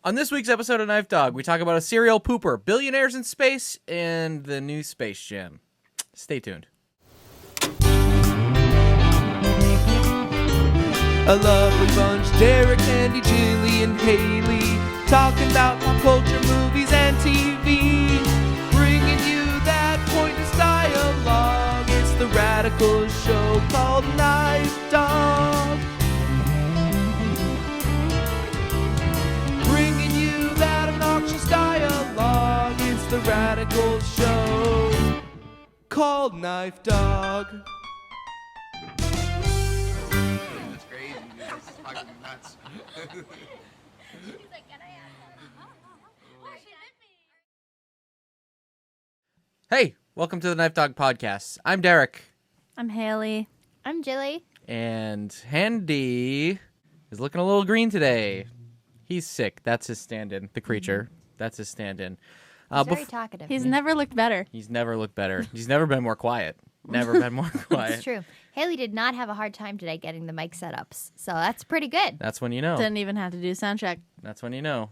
On this week's episode of Knife Dog, we talk about a serial pooper, billionaires in space, and the new Space Jam. Stay tuned. A lovely bunch, Derek, Andy, Jilly, and Haley, talking about pop culture, movies, and TV, bringing you that pointless dialogue. It's the radical show called Knife Dog. Bringing you that obnoxious dialogue. It's the radical show called Knife Dog. Hey, welcome to the Knife Dog Podcast. I'm Derek. I'm Haley. I'm Jilly. And Handy is looking a little green today. He's sick. That's his stand-in. The creature. That's his stand-in. He's very talkative. He's never looked better. He's never looked better. He's never been more quiet. Never been more quiet. It's true. Haley did not have a hard time today getting the mic setups, so that's pretty good. That's when you know. Didn't even have to do sound check. That's when you know.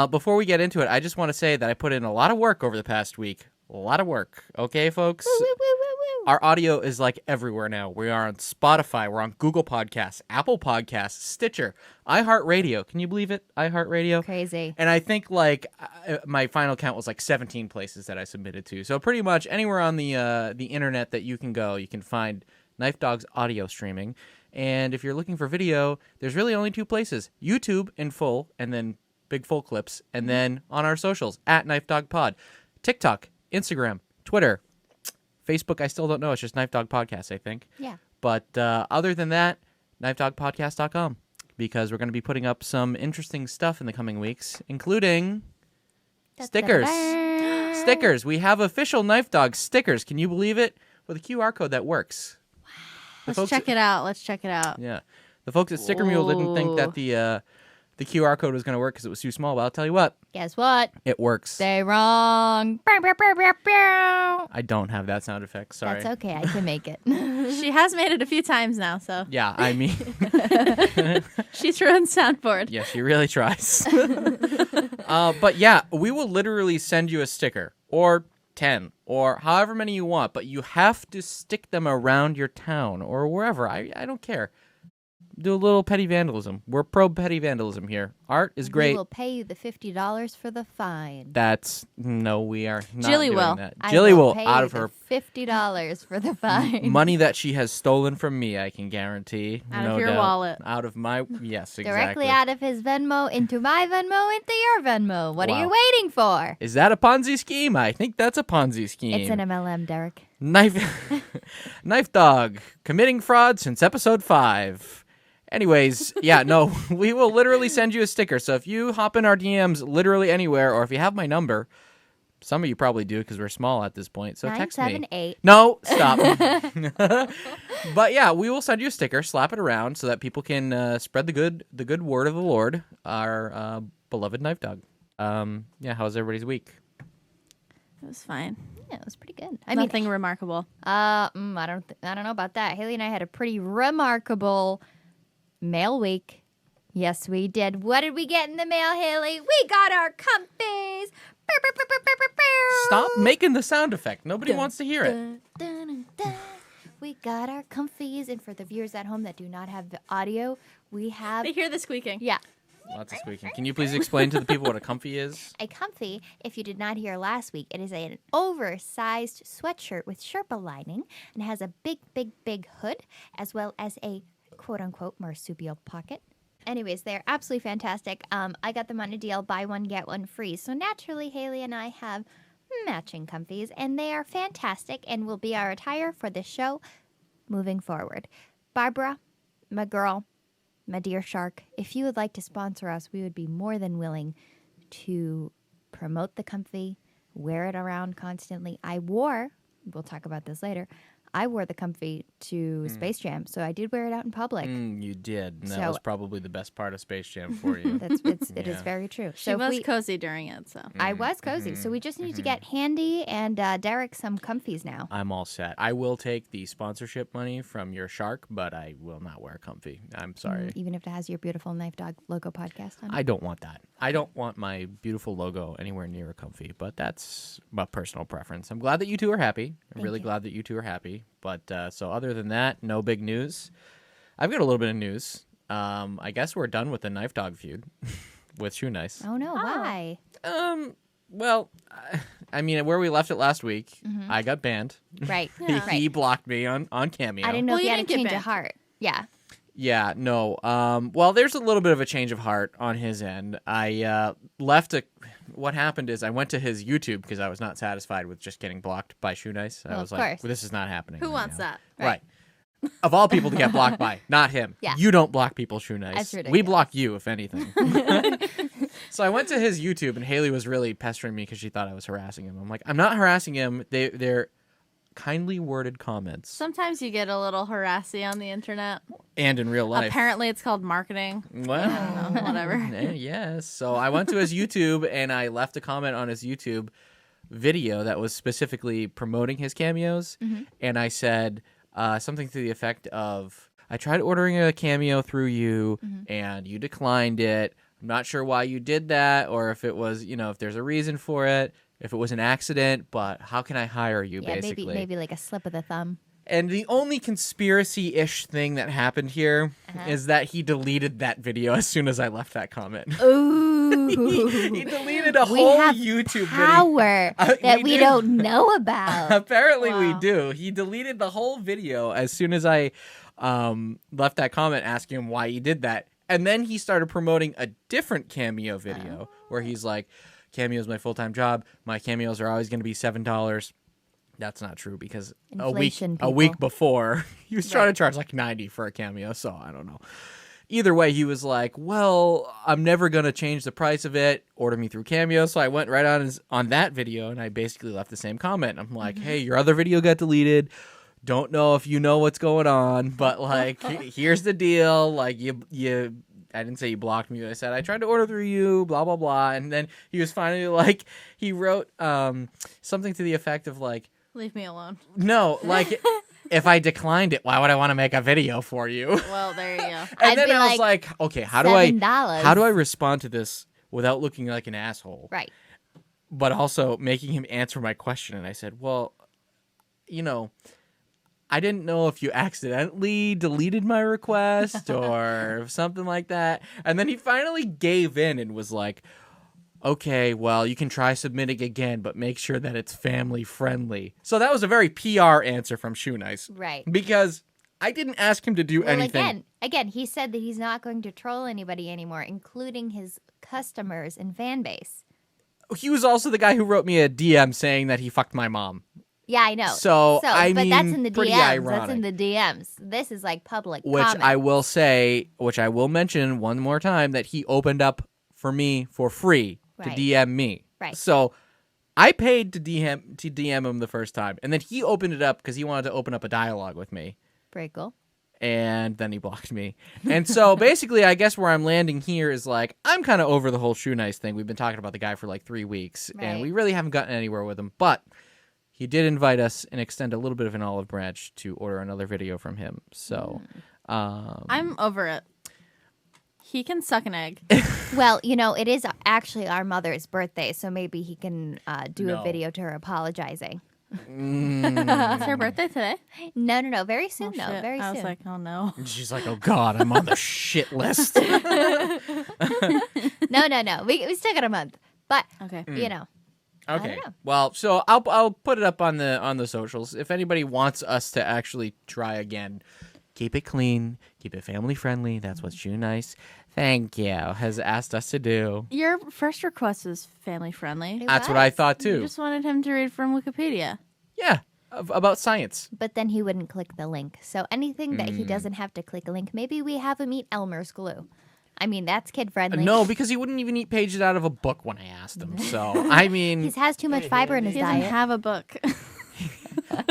Before we get into it, I just want to say that I put in a lot of work over the past week. A lot of work. Okay, folks? Woo, woo, woo, woo, woo. Our audio is like everywhere now. We are on Spotify. We're on Google Podcasts, Apple Podcasts, Stitcher, iHeartRadio. Can you believe it? iHeartRadio. Crazy. And I think like my final count was like 17 places that I submitted to. So pretty much anywhere on the internet that you can go, you can find Knife Dog's audio streaming. And if you're looking for video, there's really only two places: YouTube in full, and then big full clips, and then on our socials at Knife Dog Pod, TikTok, Instagram, Twitter, Facebook. I still don't know. It's just Knife Dog Podcast, I think. Yeah. But other than that, knifedogpodcast.com, because we're going to be putting up some interesting stuff in the coming weeks, including stickers. Stickers. We have official Knife Dog stickers. Can you believe it? With a QR code that works. Let's check it out. Let's check it out. Yeah. The folks at Sticker Mule didn't think that the QR code was going to work because it was too small, but I'll tell you what. Guess what? It works. They wrong. I don't have that sound effect. Sorry. That's okay. I can make it. She has made it a few times now, so. Yeah, I mean. She's ruined soundboard. Yeah, she really tries. But yeah, we will literally send you a sticker, or 10, or however many you want, but you have to stick them around your town or wherever. I don't care. Do a little petty vandalism. We're pro petty vandalism here. Art is great. We will pay you the $50 for the fine. No, we are not Jilly doing will. that. I Jilly will pay out you of her the $50 for the fine. money that she has stolen from me, I can guarantee. Out of No your doubt. wallet. Out of my, yes, exactly. Directly out of his Venmo into my Venmo into your Venmo. What are you Wow. waiting for? Is that a Ponzi scheme? I think that's a Ponzi scheme. It's an MLM, Derek. Knife Dog, committing fraud since episode 5. Anyways, yeah, no, we will literally send you a sticker. So if you hop in our DMs literally anywhere, or if you have my number, some of you probably do because we're small at this point, so text me. 978. No, stop. But yeah, we will send you a sticker, slap it around so that people can spread the good word of the Lord, our beloved Knife Dog. Yeah, how's everybody's week? It was fine. Yeah, it was pretty good. Nothing remarkable. I don't know about that. Haley and I had a pretty remarkable mail week. Yes, we did. What did we get in the mail, Haley? We got our comfies. Stop making the sound effect. Nobody wants to hear it. We got our comfies, and for the viewers at home that do not have the audio, we have They hear the squeaking. yeah. Lots of squeaking. Can you please explain to the people what a comfy is? A comfy, if you did not hear last week, it is an oversized sweatshirt with Sherpa lining and has a big, big, big hood, as well as a quote-unquote marsupial pocket. Anyways, they're absolutely fantastic. I got them on a deal, buy one, get one free. So naturally, Haley and I have matching comfies, and they are fantastic and will be our attire for the show moving forward. Barbara, my girl, my dear shark, if you would like to sponsor us, we would be more than willing to promote the comfy, wear it around constantly. We'll talk about this later, I wore the comfy to Space Jam, so I did wear it out in public. You did. And that So- was probably the best part of Space Jam for you. It is Yeah. very true. She So if was cozy during it, so. I was cozy, so we just need to get Handy and Derek some comfies now. I'm all set. I will take the sponsorship money from your shark, but I will not wear comfy. I'm sorry. Even if it has your beautiful KnifeDog logo podcast on it. I don't want that. I don't want my beautiful logo anywhere near a comfy, but that's my personal preference. I'm glad that you two are happy. I'm really glad that you two are happy. But so other than that, no big news. I've got a little bit of news. I guess we're done with the KnifeDog feud with Shoe Nice. Oh no, why? Well, I mean, where we left it last week, I got banned. Right. He blocked me on Cameo. I didn't know Well, if you you had a didn't get change of banned. heart. Yeah. Yeah, no. Well, there's a little bit of a change of heart on his end. I what happened is I went to his YouTube because I was not satisfied with just getting blocked by Shoe Nice. I Well, was of like, course. well, this is not happening. Who right wants now. that? Right. Of all people to get blocked by, not him. Yeah. You don't block people, Shoe Nice. That's We ridiculous. block you, if anything. So I went to his YouTube, and Haley was really pestering me because she thought I was harassing him. I'm like, I'm not harassing him. They're kindly worded comments, Sometimes you get a little harassy on the internet. and in real life. Apparently, it's called marketing. Well, Whatever. yes. So I went to his YouTube and I left a comment on his YouTube video that was specifically promoting his cameos. And I said something to the effect of, I tried ordering a cameo through you and you declined it. I'm not sure why you did that or if it was, if there's a reason for it, if it was an accident, but how can I hire you, Yeah, basically? maybe like a slip of the thumb. And the only conspiracy-ish thing that happened here is that he deleted that video as soon as I left that comment. Ooh. He deleted a We whole have YouTube video. power that we do. don't know about. Apparently we Wow. do. He deleted the whole video as soon as I left that comment asking him why he did that. And then he started promoting a different cameo video where he's like, Cameo is my full-time job. My cameos are always going to be $7. That's not true because Inflation, a week people. before he was trying to charge like $90 for a cameo. So I don't know. Either way, he was like, well, I'm never going to change the price of it. Order me through Cameo. So I went right on that video and I basically left the same comment. I'm like, hey, your other video got deleted. Don't know if you know what's going on, but like, here's the deal. Like I didn't say you blocked me. I said, I tried to order through you, blah, blah, blah. And then he was finally like, he wrote something to the effect of like, Leave me alone. no, like, if I declined it, why would I want to make a video for you? Well, there you go. And I'd then be I was like, like, okay, how do I $7. respond to this without looking like an asshole, Right. but also making him answer my question? And I said, well, I didn't know if you accidentally deleted my request or something like that. And then he finally gave in and was like, okay, well, you can try submitting again, but make sure that it's family friendly. So that was a very PR answer from Shoe Nice. Right. Because I didn't ask him to do Well, anything. again, he said that he's not going to troll anybody anymore, including his customers and fan base. He was also the guy who wrote me a DM saying that he fucked my mom. Yeah, I know. So, I but mean, that's in the pretty DMs. ironic. That's in the DMs. This is like public Which comment. I will say, which I will mention one more time, that he opened up for me for free to Right. DM me. Right. So I paid to DM him the first time, and then he opened it up because he wanted to open up a dialogue with me, Very cool. and then he blocked me. And so basically, I guess where I'm landing here is like, I'm kind of over the whole Shoe Nice thing. We've been talking about the guy for like 3 weeks, and Right. we really haven't gotten anywhere with him, but he did invite us and extend a little bit of an olive branch to order another video from him. So I'm over it. He can suck an egg. Well, it is actually our mother's birthday, so maybe he can do No. a video to her apologizing. It's her birthday today. No. Very soon, Oh, though. shit. Very I soon. was like, oh no. And she's like, oh God, I'm on the shit list. No. We still got a month. But, Okay. Okay. know. Well, so I'll put it up on the socials. If anybody wants us to actually try again, keep it clean, keep it family friendly. That's what Shoe Nice, thank you, has asked us to do. Your first request was family friendly. That's what I thought You too. just wanted him to read from Wikipedia. Yeah, about science. But then he wouldn't click the link. So anything that he Mm. doesn't have to click a link, maybe we have him eat Elmer's glue. I mean, that's kid friendly. No, because he wouldn't even eat pages out of a book when I asked him. So I mean, He has too much fiber in his He doesn't diet. have a book.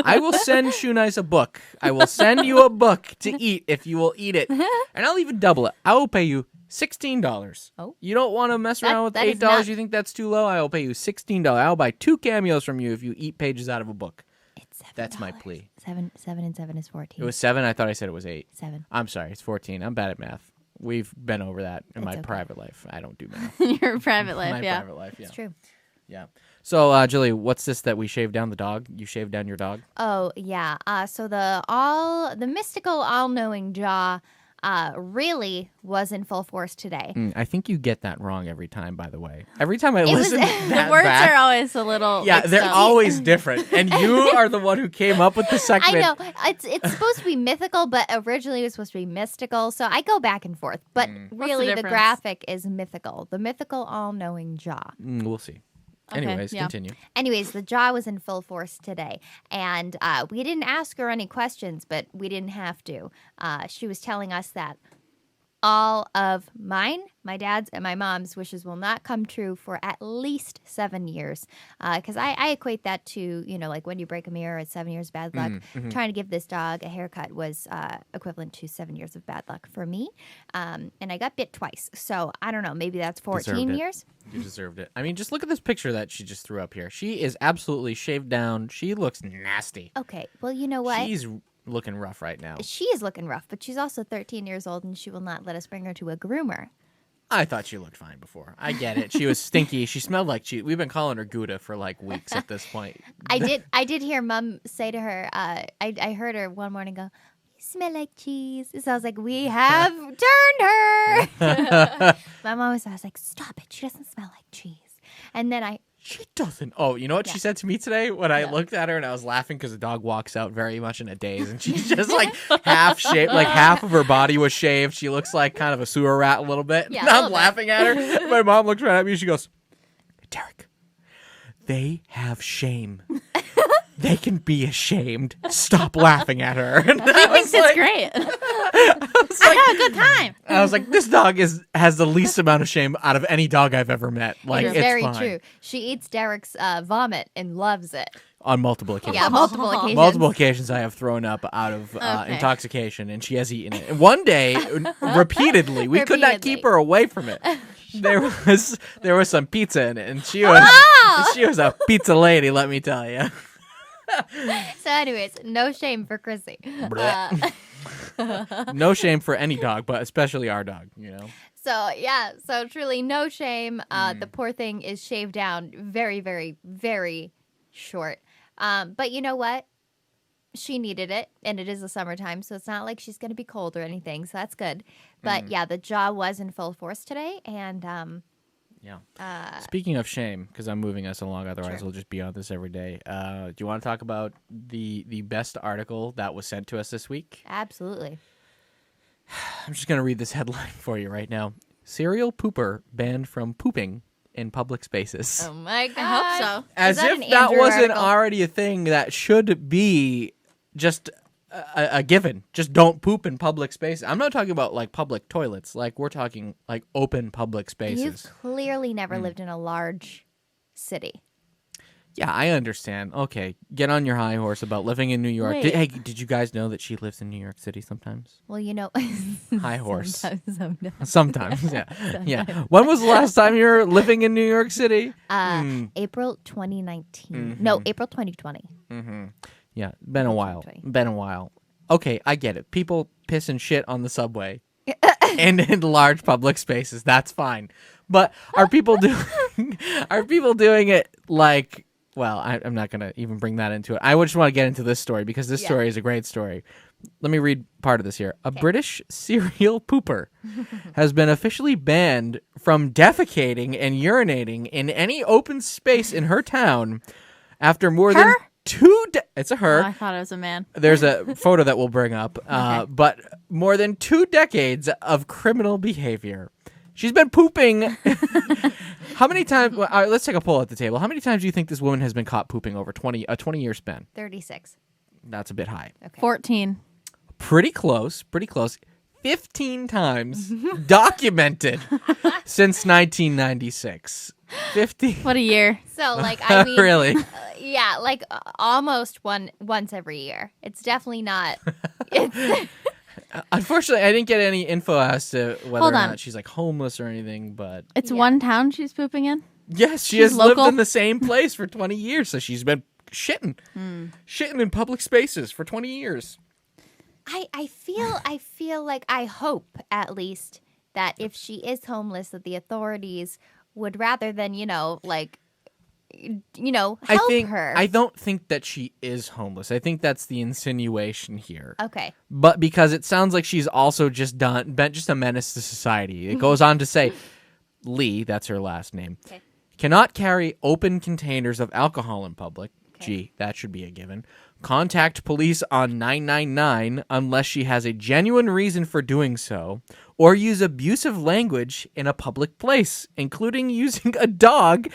I will send Shoe Nice a book. I will send you a book to eat if you will eat it. And I'll even double it. I will pay you $16. Oh. You don't want to mess around with that is $8? not- You think that's too low? I will pay you $16. I'll buy 2 cameos from you if you eat pages out of a book. It's $7. That's my plea. 7 and 7 is 14. It was 7. I thought I said it was 8. 7. I'm sorry. It's 14. I'm bad at math. We've been over that in my okay. private life. I don't do math. Your private life, my yeah. private life, yeah. It's true. Yeah. So, Julie, what's this that we shaved down the dog? You shaved down your dog? Oh yeah. So the mystical all-knowing jaw really was in full force today. I think you get that wrong every time, by the way. Every time I was- listen to the that The words back, are always a little. yeah, mixed they're up. always different. And you are the one who came up with the I segment. know it's supposed to be mythical, but originally it was supposed to be mystical. So I go back and forth. But really, the difference? graphic is mythical. The mythical all-knowing jaw. We'll see. Okay, Anyways, yeah. continue. Anyways, the jaw was in full force today, and we didn't ask her any questions, but we didn't have to. She was telling us that all of mine, my dad's, and my mom's wishes will not come true for at least 7 years. Because I equate that to, like when you break a mirror, it's 7 years bad luck. Trying to give this dog a haircut was equivalent to 7 years of bad luck for me. And I got bit twice. So I don't know, maybe that's 14 Deserved it. years. You deserved it. I mean, just look at this picture that she just threw up here. She is absolutely shaved down. She looks nasty. Okay, well, you know what? She's looking rough right now. She is looking rough, but she's also 13 years old, and she will not let us bring her to a groomer. I thought she looked fine before. I get it. She was stinky. She smelled like cheese. We've been calling her Gouda for like weeks at this point. I did hear Mom say to her. I heard her one morning go, "You smell like cheese." So I was like, "We have turned her." My mom was like, "Stop it! She doesn't smell like cheese." And then She doesn't. Oh, you know what she said to me today when I looked at her and I was laughing because the dog walks out very much in a daze and she's just like half shaved, like half of her body was shaved. She looks like kind of a sewer rat a little bit. Yeah, And a I'm little bit. laughing at her. My mom looks right at me and she goes, "Derek, they have shame. They can be ashamed. Stop laughing at her." And She thinks it's great. I had a good time. I was like, this dog has the least amount of shame out of any dog I've ever met. Like, it's it's very fine. true. She eats Derek's vomit and loves it. On multiple occasions. Yeah, multiple occasions. Multiple occasions I have thrown up out of Okay. intoxication, and she has eaten it. And one day, repeatedly, we could not keep her away from it. There was some pizza in it, and she was a pizza lady, let me tell you. So, anyways, no shame for Chrissy. No shame for any dog, but especially our dog, you know. So truly no shame. The poor thing is shaved down very, very, very short. But you know what? She needed it, and it is the summertime, so it's not like she's going to be cold or anything, so that's good. But yeah, the jaw was in full force today, and Yeah. Speaking of shame, because I'm moving us along, otherwise we'll just be on this every day. Do you want to talk about the best article that was sent to us this week? absolutely. I'm just going to read this headline for you right now. Serial pooper banned from pooping in public spaces. Oh my god! I hope so. As that if an that Andrew wasn't article? already a thing that should be just a given. Just don't poop in public spaces. I'm not talking about like public toilets. Like we're talking like open public spaces. You've clearly never lived in a large city. Yeah, I understand. Okay, get on your high horse about living in New York. Wait. Did you guys know that she lives in New York City sometimes? Well, you know, High horse. sometimes. Sometimes, yeah. Yeah. When was the last time you were living in New York City? April 2019. No, April 2020. Yeah, been a while. 2020. Been a while. Okay, I get it. People piss and shit on the subway and in large public spaces. That's fine. But are people doing it like? Well, I'm not gonna even bring that into it. I just want to get into this story because this story is a great story. Let me read part of this here. A British serial pooper has been officially banned from defecating and urinating in any open space in her town after more than 2 it's a her. Oh, I thought it was a man. There's a photo that we'll bring up. But more than 2 decades of criminal behavior. She's been pooping. How many times? Well, all right, let's take a poll at the table. How many times do you think this woman has been caught pooping over a 20-year span? 36. That's a bit high. Okay. 14. Pretty close. 15 times documented since 1996. 50. What a year. So, like, I mean, Really? Yeah, like almost once every year. It's definitely not. It's, Unfortunately, I didn't get any info as to whether Hold or on. not she's like homeless or anything, but It's Yeah. one town she's pooping in? yes, she She's has local? lived in the same place for 20 years, so she's been shitting in public spaces for 20 years. I feel like I hope at least that if she is homeless, that the authorities would rather than help her. I don't think that she is homeless. I think that's the insinuation here. Okay. But because it sounds like she's also just been just a menace to society. It goes on to say, Lee, that's her last name, Okay. cannot carry open containers of alcohol in public. Gee, that should be a given. Contact police on 999 unless she has a genuine reason for doing so, or use abusive language in a public place, including using a dog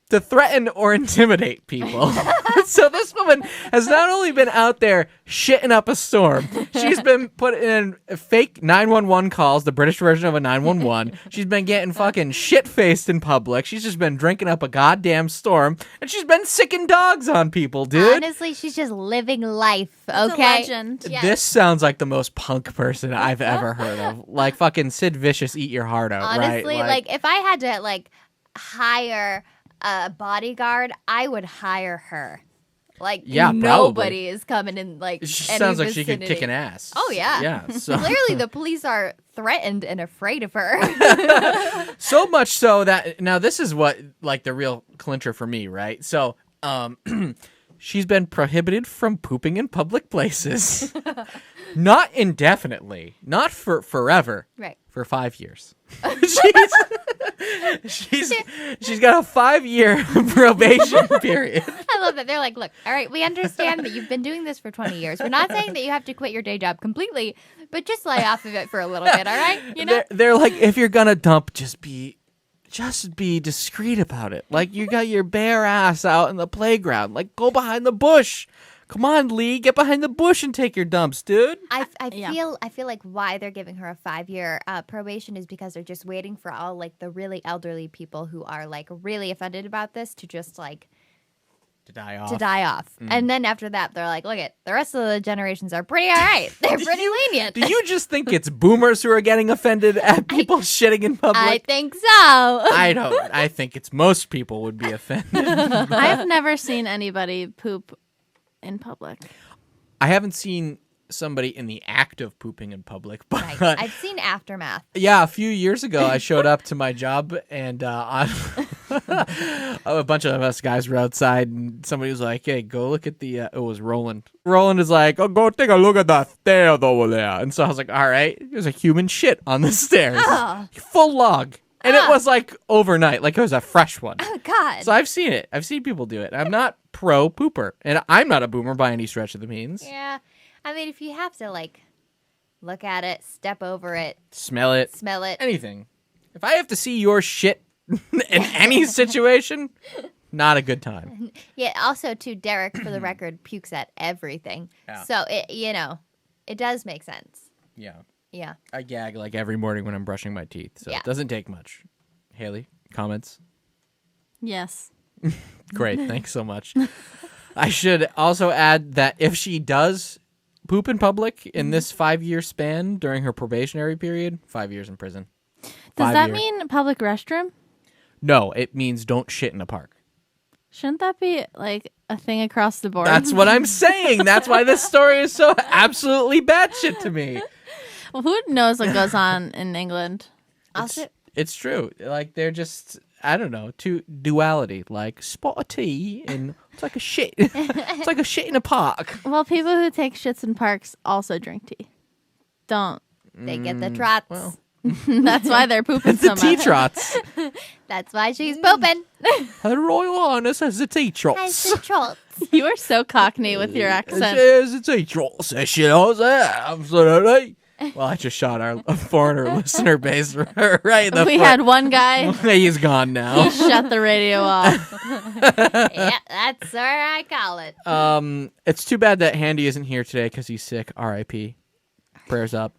to threaten or intimidate people. So this woman has not only been out there shitting up a storm, she's been putting in fake 911 calls, the British version of a 911. She's been getting fucking shit-faced in public. She's just been drinking up a goddamn storm, and she's been sicking dogs on people, dude. Honestly, she's just living life. It's a Okay. legend. Yes. This sounds like the most punk person I've ever heard of. Like fucking Sid Vicious, eat your heart out, Honestly, right? like if I had to hire a bodyguard, I would hire her. Like Yeah, nobody is coming in she any sounds like she could vicinity. kick an ass. Oh, yeah. Yeah. So Clearly, the police are threatened and afraid of her. so much so that now this is what like the real clincher for me, right? So she's been prohibited from pooping in public places. Not indefinitely, not for forever. Right. For 5 years. she's got a 5-year probation period. I love that. They're like, look, all right, we understand that you've been doing this for 20 years. We're not saying that you have to quit your day job completely, but just lay off of it for a little bit, all right? You know? They're like, if you're gonna dump, just be discreet about it. Like you got your bare ass out in the playground. Like go behind the bush. Come on, Lee, get behind the bush and take your dumps, dude. I Yeah. feel like why they're giving her a 5-year probation is because they're just waiting for all like the really elderly people who are like really offended about this to just like To die off. to die off. And then after that, they're like, look it, the rest of the generations are pretty all right. They're pretty lenient. Do you just think it's boomers who are getting offended at people shitting in public? I think so. I don't. I think it's most people would be offended. I've never seen anybody poop in public. I haven't seen somebody in the act of pooping in public, but Right. I've seen Aftermath. yeah, a few years ago, I showed up to my job, and a bunch of us guys were outside, and somebody was like, "Hey, go look at the." It was Roland. Roland is like, "Oh, go take a look at the stairs over there." And so I was like, "All right." There's a human shit on the stairs, full log, and it was like overnight, like it was a fresh one. Oh, God. So I've seen it. I've seen people do it. I'm not pro pooper, and I'm not a boomer by any stretch of the means. Yeah. I mean, if you have to, like, look at it, step over it, Smell it. smell it. Anything. If I have to see your shit in any situation, not a good time. Yeah, also, too, Derek, for the record, pukes at everything. Yeah. So, it does make sense. Yeah. Yeah. I gag like every morning when I'm brushing my teeth, so Yeah. it doesn't take much. Haley, comments? Yes. Great, thanks so much. I should also add that if she does poop in public in this 5-year span during her probationary period, 5 years in prison. Does 5 that year. mean public restroom? No, it means don't shit in a park. Shouldn't that be like a thing across the board? That's what I'm saying. That's why this story is so absolutely batshit to me. Well, who knows what goes on in England? Also, It's true. Like they're just, I don't know, duality. Like spot of tea and it's like a shit. It's like a shit in a park. Well, people who take shits in parks also drink tea. Don't. they get the trots. well. That's why they're pooping The so tea much. trots. That's why she's pooping. Her Royal Highness has the tea Has trots. the trots. You are so Cockney with your accent. There's the tea trots. She knows that. Absolutely. Well, I just shot our foreigner listener base right in the We foot. had one guy He's gone now. shut the radio off. Yeah, that's what I call it. It's too bad that Handy isn't here today because he's sick. R.I.P. Prayers up.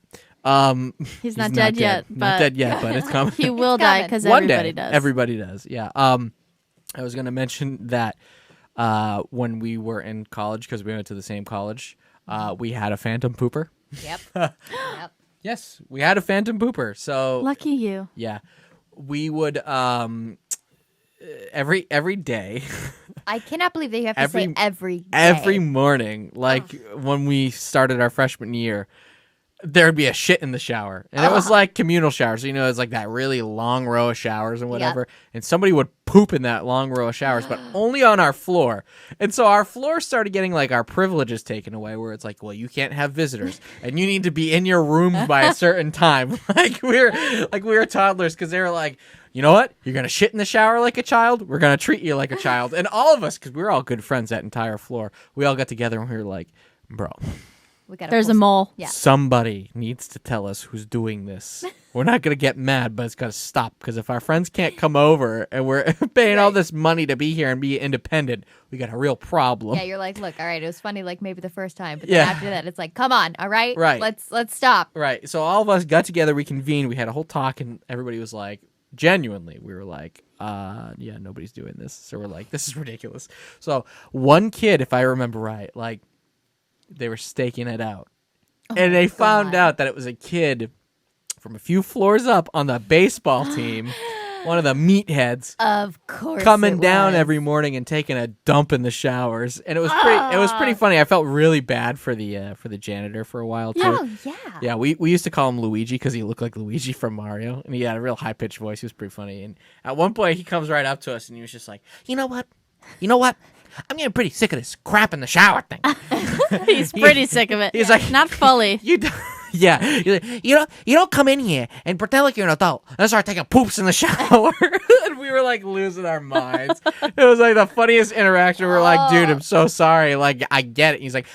He's not dead yet, Not but dead yet, but it's coming. he will die coming. because One everybody day, does. everybody does. Yeah. I was gonna mention that when we were in college, because we went to the same college, we had a phantom pooper. Yep. Yep. Yes, we had a phantom pooper. So Lucky you. yeah, we would every day. I cannot believe that you have to Every- say every day. Every morning, like when we started our freshman year, there'd be a shit in the shower. And it was like communal showers. So, it's like that really long row of showers and whatever. And somebody would poop in that long row of showers, but only on our floor. And so our floor started getting like our privileges taken away, where it's like, well, you can't have visitors and you need to be in your room by a certain time. Like we were toddlers, because they were like, you know what? You're going to shit in the shower like a child. We're going to treat you like a child. And all of us, because we were all good friends, that entire floor, we all got together and we were like, bro, There's a mole. Yeah. somebody needs to tell us who's doing this. We're not going to get mad, but it's got to stop. Because if our friends can't come over and we're paying all this money to be here and be independent, we got a real problem. Yeah, you're like, look, all right, it was funny, like maybe the first time, but then after that, it's like, come on, all right, Right. let's stop. Right. So all of us got together, we convened, we had a whole talk, and everybody was like, genuinely, we were like, yeah, nobody's doing this. So we're like, this is ridiculous. So one kid, if I remember right, like, they were staking it out. And they found out that it was a kid from a few floors up on the baseball team, one of the meatheads, Of course, coming it down was. every morning and taking a dump in the showers. And it was pretty funny. I felt really bad for the janitor for a while too. Oh yeah. Yeah, we used to call him Luigi because he looked like Luigi from Mario, and he had a real high pitched voice. He was pretty funny. And at one point, he comes right up to us and he was just like, "You know what? I'm getting pretty sick of this crap in the shower thing." He's pretty sick of it. He's like, not fully. You yeah, you don't come in here and pretend like you're an adult and start taking poops in the shower. And we were like losing our minds. It was like the funniest interaction. We were like, dude, I'm so sorry. Like, I get it. He's like,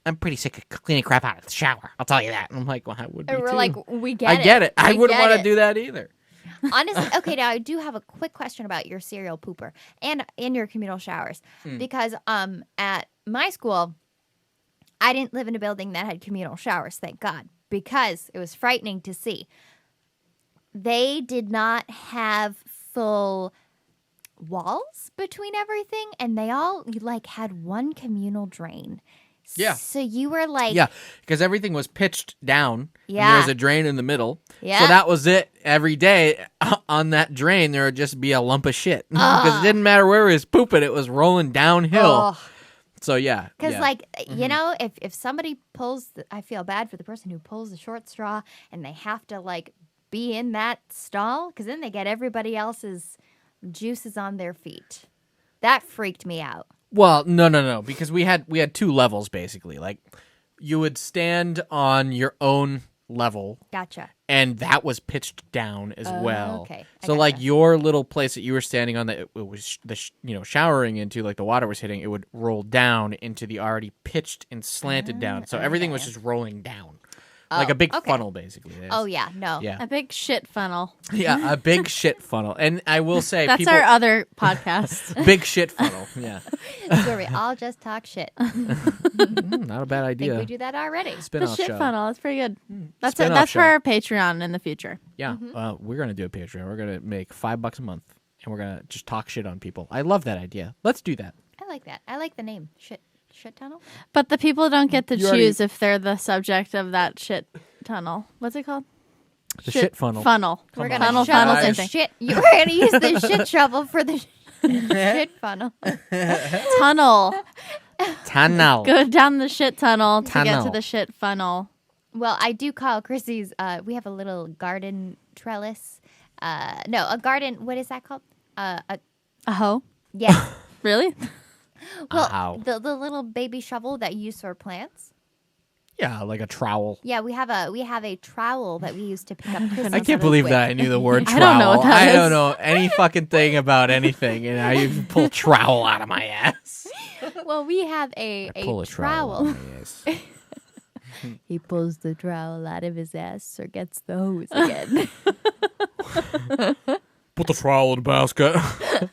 I'm pretty sick of cleaning crap out of the shower. I'll tell you that. And I'm like, well, I would be And we're too. like, we get I it. get it. I We wouldn't get want to it. do that either. Honestly, okay, now I do have a quick question about your serial pooper and in your communal showers. Because at my school, I didn't live in a building that had communal showers, thank God, because it was frightening to see. They did not have full walls between everything, and they all like had one communal drain. Yeah. So you were like, Yeah, because everything was pitched down. And Yeah. there was a drain in the middle. Yeah. So that was it. Every day on that drain, there would just be a lump of shit. Because it didn't matter where he was pooping, it was rolling downhill. oh. So yeah. Because, yeah. like, you know, if somebody pulls, I feel bad for the person who pulls the short straw and they have to, like, be in that stall because then they get everybody else's juices on their feet. That freaked me out. Well, no, because we had two levels basically. Like, you would stand on your own level, Gotcha. and that was pitched down as well. okay. I So like gotcha. your little place that you were standing on, that it was showering into, like the water was hitting, it would roll down into the already pitched and slanted down. So everything was okay. just rolling down. Like a big okay. funnel, basically. It is. Oh, yeah. No. Yeah. A big shit funnel. Yeah, a big shit funnel. And I will say, That's people, our other podcast. big shit funnel. Yeah. It's where we all just talk shit. I Not a bad think idea. we do that already. The Spin-off shit show. funnel. That's pretty good. That's Spin-off that's show. for our Patreon in the future. Yeah, we're gonna do a Patreon. We're gonna make $5 a month, and we're gonna just talk shit on people. I love that idea. Let's do that. I like that. I like the name. Shit tunnel? But the people don't get to You already- choose if they're the subject of that shit tunnel. What's it called? The shit funnel. Funnel. We're Come going Funnel, to funnel, guys. same thing. shit. We're going to use the shit shovel for the shit funnel. Tunnel. Tunnel. Go down the shit tunnel to get to Tunnel. the shit funnel. Well, I do call Chrissy's. We have a little garden trellis. No, a garden. What is that called? A hoe? Yes. Really? Well, Ow. the little baby shovel that you use for plants. Yeah, like a trowel. Yeah, we have a trowel that we use to pick up Christmas. I can't believe that I knew the word I trowel. don't know what that I is. don't know any fucking thing about anything, and I even pull trowel out of my ass. Well, we have a Pull a trowel. out of my ass. He pulls the trowel out of his ass or gets the hose again. Put the trowel in the basket.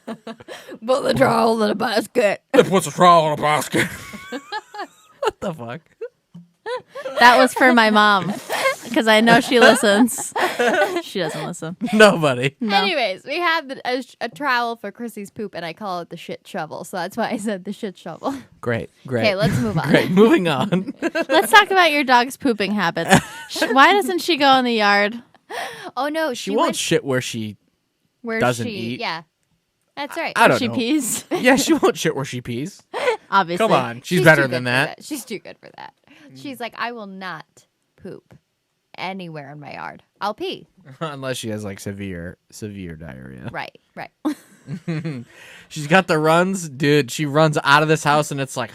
Put the trowel in a basket. It puts the trowel in the basket. What the fuck? That was for my mom. because I know she listens. She doesn't listen. Nobody. No. Anyways, we have a trowel for Chrissy's poop, and I call it the shit shovel. So that's why I said the shit shovel. Great. Okay, let's move on. Great. Moving on. Let's talk about your dog's pooping habits. Why doesn't she go in the yard? Oh no, She won't shit where she where doesn't she, eat. Yeah, that's right. I don't She know. pees. Yeah, she won't shit where she pees. Obviously. Come on. She's too better good than for that. She's too good for that. She's like, I will not poop anywhere in my yard. I'll pee. Unless she has like severe diarrhea. Right. She's got the runs. Dude, she runs out of this house and it's like...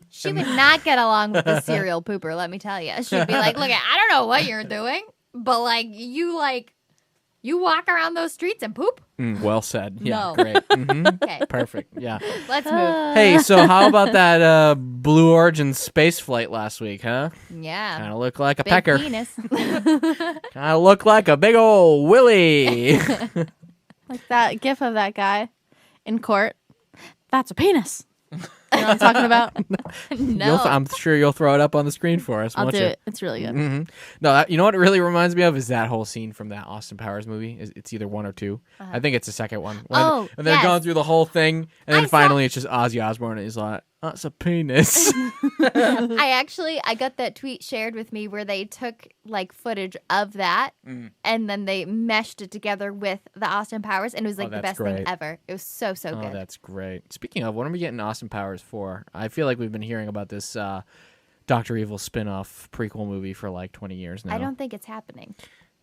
She would not get along with the serial pooper, let me tell you. She'd be like, look, I don't know what you're doing, but you walk around those streets and poop? Well said. Yeah, No. great. Mhm. Okay, Perfect. Yeah. let's move. Hey, so how about that Blue Origin space flight last week, huh? Yeah. Kind of looked like a Big pecker. penis. Kind of looked like a big old willy. Like that gif of that guy in court. That's a penis. You know what I'm talking about? No. I'm sure you'll throw it up on the screen for us. I'll won't do you? it. It's really good. hmm No, you know what it really reminds me of is that whole scene from that Austin Powers movie. It's either one or two. I think it's the second one. Oh, and they're yes. going through the whole thing, and then I finally it's just Ozzy Osbourne, and he's like, "That's a penis." I got that tweet shared with me where they took footage of that and then they meshed it together with the Austin Powers, and it was the that's best great. thing ever. It was so Oh, good. that's great. Speaking of, when are we getting Austin Powers for? I feel like we've been hearing about this Dr. Evil spin-off prequel movie for like 20 years now. I don't think it's happening.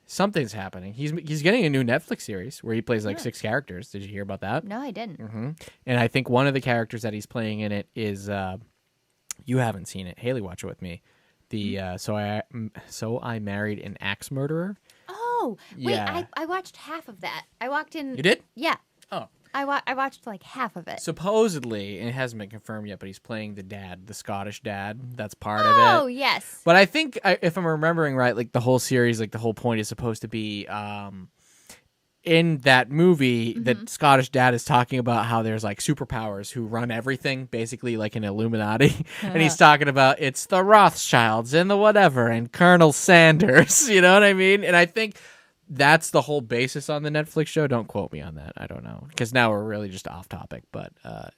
Something's happening. He's getting a new Netflix series where he plays like 6 characters. Did you hear about that? No, I didn't. And I think one of the characters that he's playing in it is you haven't seen it. Haley, watch it with me. The So I Married an Axe Murderer. Oh, wait, Yeah. I watched half of that. I walked in. You did? Yeah. Oh. I watched half of it. Supposedly, and it hasn't been confirmed yet, but he's playing the dad, the Scottish dad. That's part of it. Oh, yes. But I think, if I'm remembering right, like the whole series, like the whole point is supposed to be in that movie that Scottish dad is talking about how there's like superpowers who run everything, basically like an Illuminati. And he's talking about it's the Rothschilds and the whatever and Colonel Sanders. You know what I mean? And I think that's the whole basis on the Netflix show. Don't quote me on that. I don't know. Because now we're really just off topic. But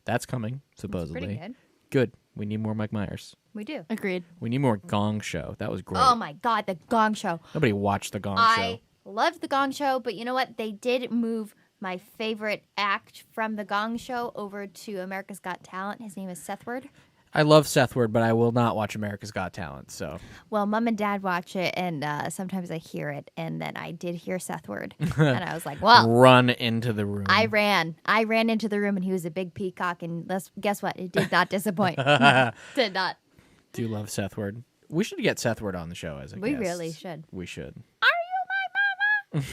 that's coming, supposedly. Pretty good. Good. We need more Mike Myers. We do. Agreed. We need more Gong Show. That was great. Oh, my God. The Gong Show. Nobody watched the Gong I Show. loved the Gong Show, but you know what? They did move my favorite act from the Gong Show over to America's Got Talent. His name is Seth Word. I love Seth Word, but I will not watch America's Got Talent. So Well, Mom and Dad watch it, and sometimes I hear it, and then I did hear Seth Word, and I was like, well. run into the room. I ran into the room, and he was a big peacock, and guess what? It did not disappoint. Did not. Do you love Seth Word? We should get Seth Word on the show as a We guest. really should. We should. Are you my mama?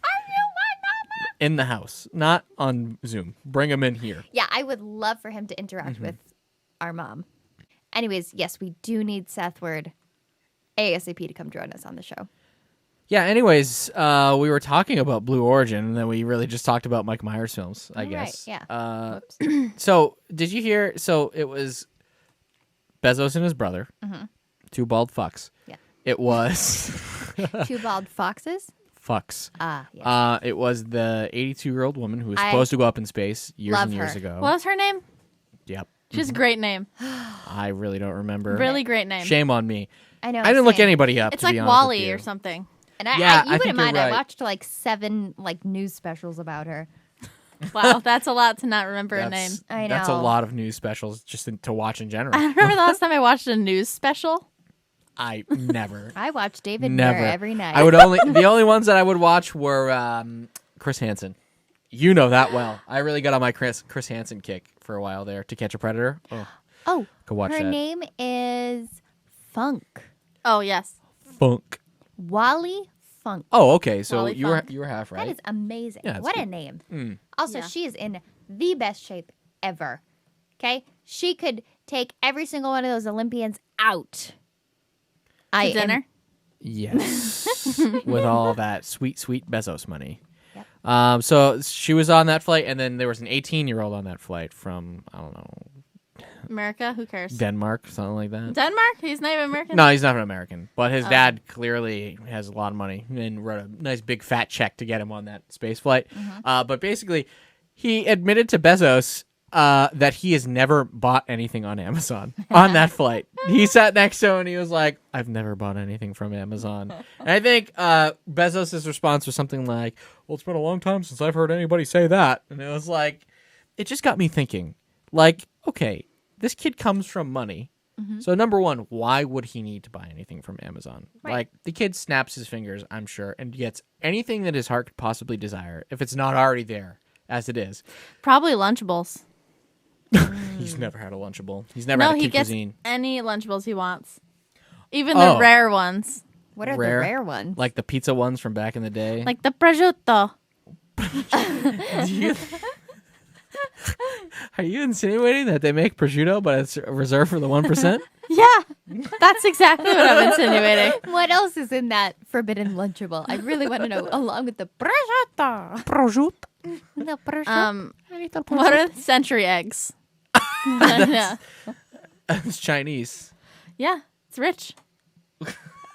Are you my mama? In the house, not on Zoom. Bring him in here. Yeah, I would love for him to interact with our mom. Anyways, yes, we do need Seth Word ASAP to come join us on the show. Yeah, anyways, we were talking about Blue Origin, and then we really just talked about Mike Myers films, I All guess. right, yeah. Whoops. So, did you hear? So, it was Bezos and his brother, two bald fucks. Yeah. It was Two bald foxes? fucks. Ah, yes. It was the 82-year-old woman who was I supposed to go up in space years love and years her. ago. What was her name? Yep. She has a great name. I really don't remember. Really great name. Shame on me. I know. I didn't look same. anybody up. It's to like be honest with Wally you. or something. And Yeah, you I wouldn't think you're mind. right. I watched 7 news specials about her. Wow, that's a lot to not remember a name. I That's a know. lot of news specials just to watch in general. I remember the last time I watched a news special. I never. I watch David Never. Muir every night. I would the only ones that I would watch were Chris Hansen. You know that well. I really got on my Chris Hansen kick for a while there. To Catch a Predator. Oh, go watch her that. name is Funk. Oh, yes. Funk. Wally Funk. Oh, okay. So Wally you Funk. were half right. That is amazing. Yeah, that's what a good. name. Also, Yeah. she is in the best shape ever. Okay? She could take every single one of those Olympians out. To dinner? Yes. With all that sweet, sweet Bezos money. Yep. So she was on that flight, and then there was an 18-year-old on that flight from, I don't know, America? Who cares? Denmark, something like that. Denmark? He's not even American? No, he's not an American, but his dad clearly has a lot of money and wrote a nice big fat check to get him on that space flight. But basically, he admitted to Bezos that he has never bought anything on Amazon on that flight. He sat next to him and he was like, I've never bought anything from Amazon. And I think Bezos' response was something like, well, it's been a long time since I've heard anybody say that. And it was like, it just got me thinking, like, okay, this kid comes from money. So number one, why would he need to buy anything from Amazon? Right. Like, the kid snaps his fingers, I'm sure, and gets anything that his heart could possibly desire, if it's not already there, as it is. Probably Lunchables. He's never had a Lunchable. He's never had a he kid gets cuisine. any Lunchables he wants. Even the rare ones. What are Rare? the rare ones? Like the pizza ones from back in the day. Like the prosciutto. Do you- Are you insinuating that they make prosciutto, but it's reserved for the 1%? Yeah. That's exactly what I'm insinuating. What else is in that forbidden Lunchable? I really want to know, along with the prosciutto. Prosciutto. The prosciutto. What are century eggs? Yeah. It's Chinese. Yeah. It's rich.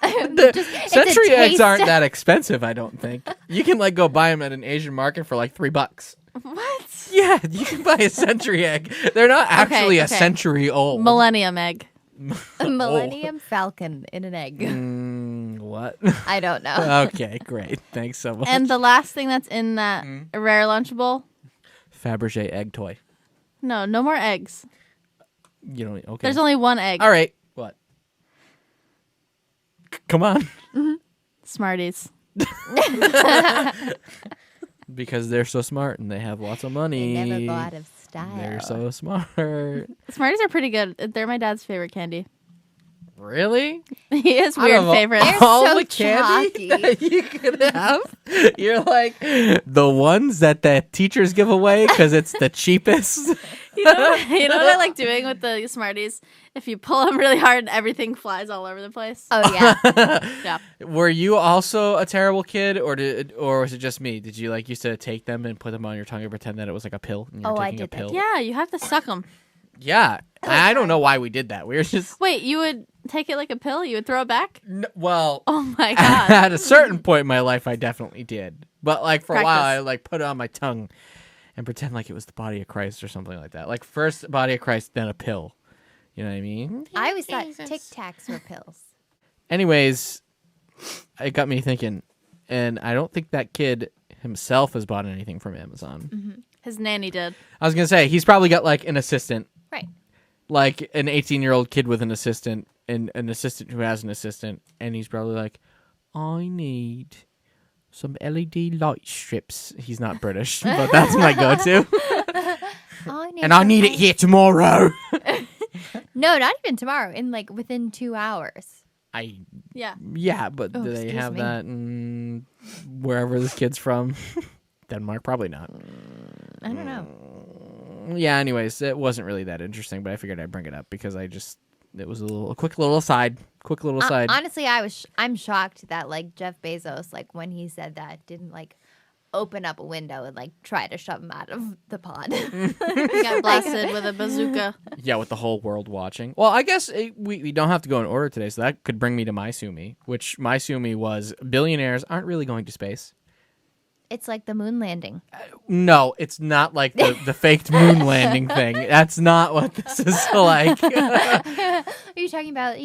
Century eggs taste. aren't that expensive, I don't think. You can like go buy them at an Asian market for like $3. What? Yeah, you can buy a century egg. They're not actually a okay. century old. Millennium egg. A Millennium Falcon in an egg. What? I don't know. Okay, great. Thanks so much. And the last thing that's in that rare Lunchable? Fabergé egg toy. No more eggs. You don't. Okay. There's only one egg. All right. What? Come on. Smarties. Because they're so smart and they have lots of money. They never go out of style. They're so smart. Smarties are pretty good. They're my dad's favorite candy. Really? He has Out weird of favorites. all so the candy chalky. that you could have, you're like the ones that the teachers give away because it's the cheapest. You know what I like doing with the Smarties? If you pull them really hard, everything flies all over the place. Oh, yeah. Yeah. Were you also a terrible kid, or was it just me? Did you like used to take them and put them on your tongue and pretend that it was like a pill? And you were Oh, I taking a did that. pill? Yeah, you have to suck them. Yeah. I don't know why we did that. We were just Wait, you would take it like a pill? You would throw it back? well. Oh my god. At a certain point in my life, I definitely did. But like for a while, Practice. I like put it on my tongue and pretend like it was the body of Christ or something like that. Like first body of Christ, then a pill. You know what I mean? I always thought Tic Tacs were pills. Anyways, it got me thinking, and I don't think that kid himself has bought anything from Amazon. His nanny did. I was gonna say he's probably got like an assistant, Right. like an 18-year-old kid with an assistant, and an assistant who has an assistant, and he's probably like, I need some LED light strips. He's not British, but that's my go-to. And I need it here tomorrow. No, not even tomorrow. In like within 2 hours. Yeah. But do they excuse have me. that in wherever this kid's from? Denmark, probably not. I don't know. Yeah. Anyways, it wasn't really that interesting, but I figured I'd bring it up because it was a quick little aside. Honestly, I'm shocked that like Jeff Bezos, like when he said that, didn't like open up a window and like try to shove him out of the pod. He got blasted with a bazooka. Yeah, with the whole world watching. Well, I guess we don't have to go in order today, so that could bring me to my Sumi, which my Sumi was billionaires aren't really going to space. It's like the moon landing. No, it's not like the faked moon landing thing. That's not what this is like. Are you talking about,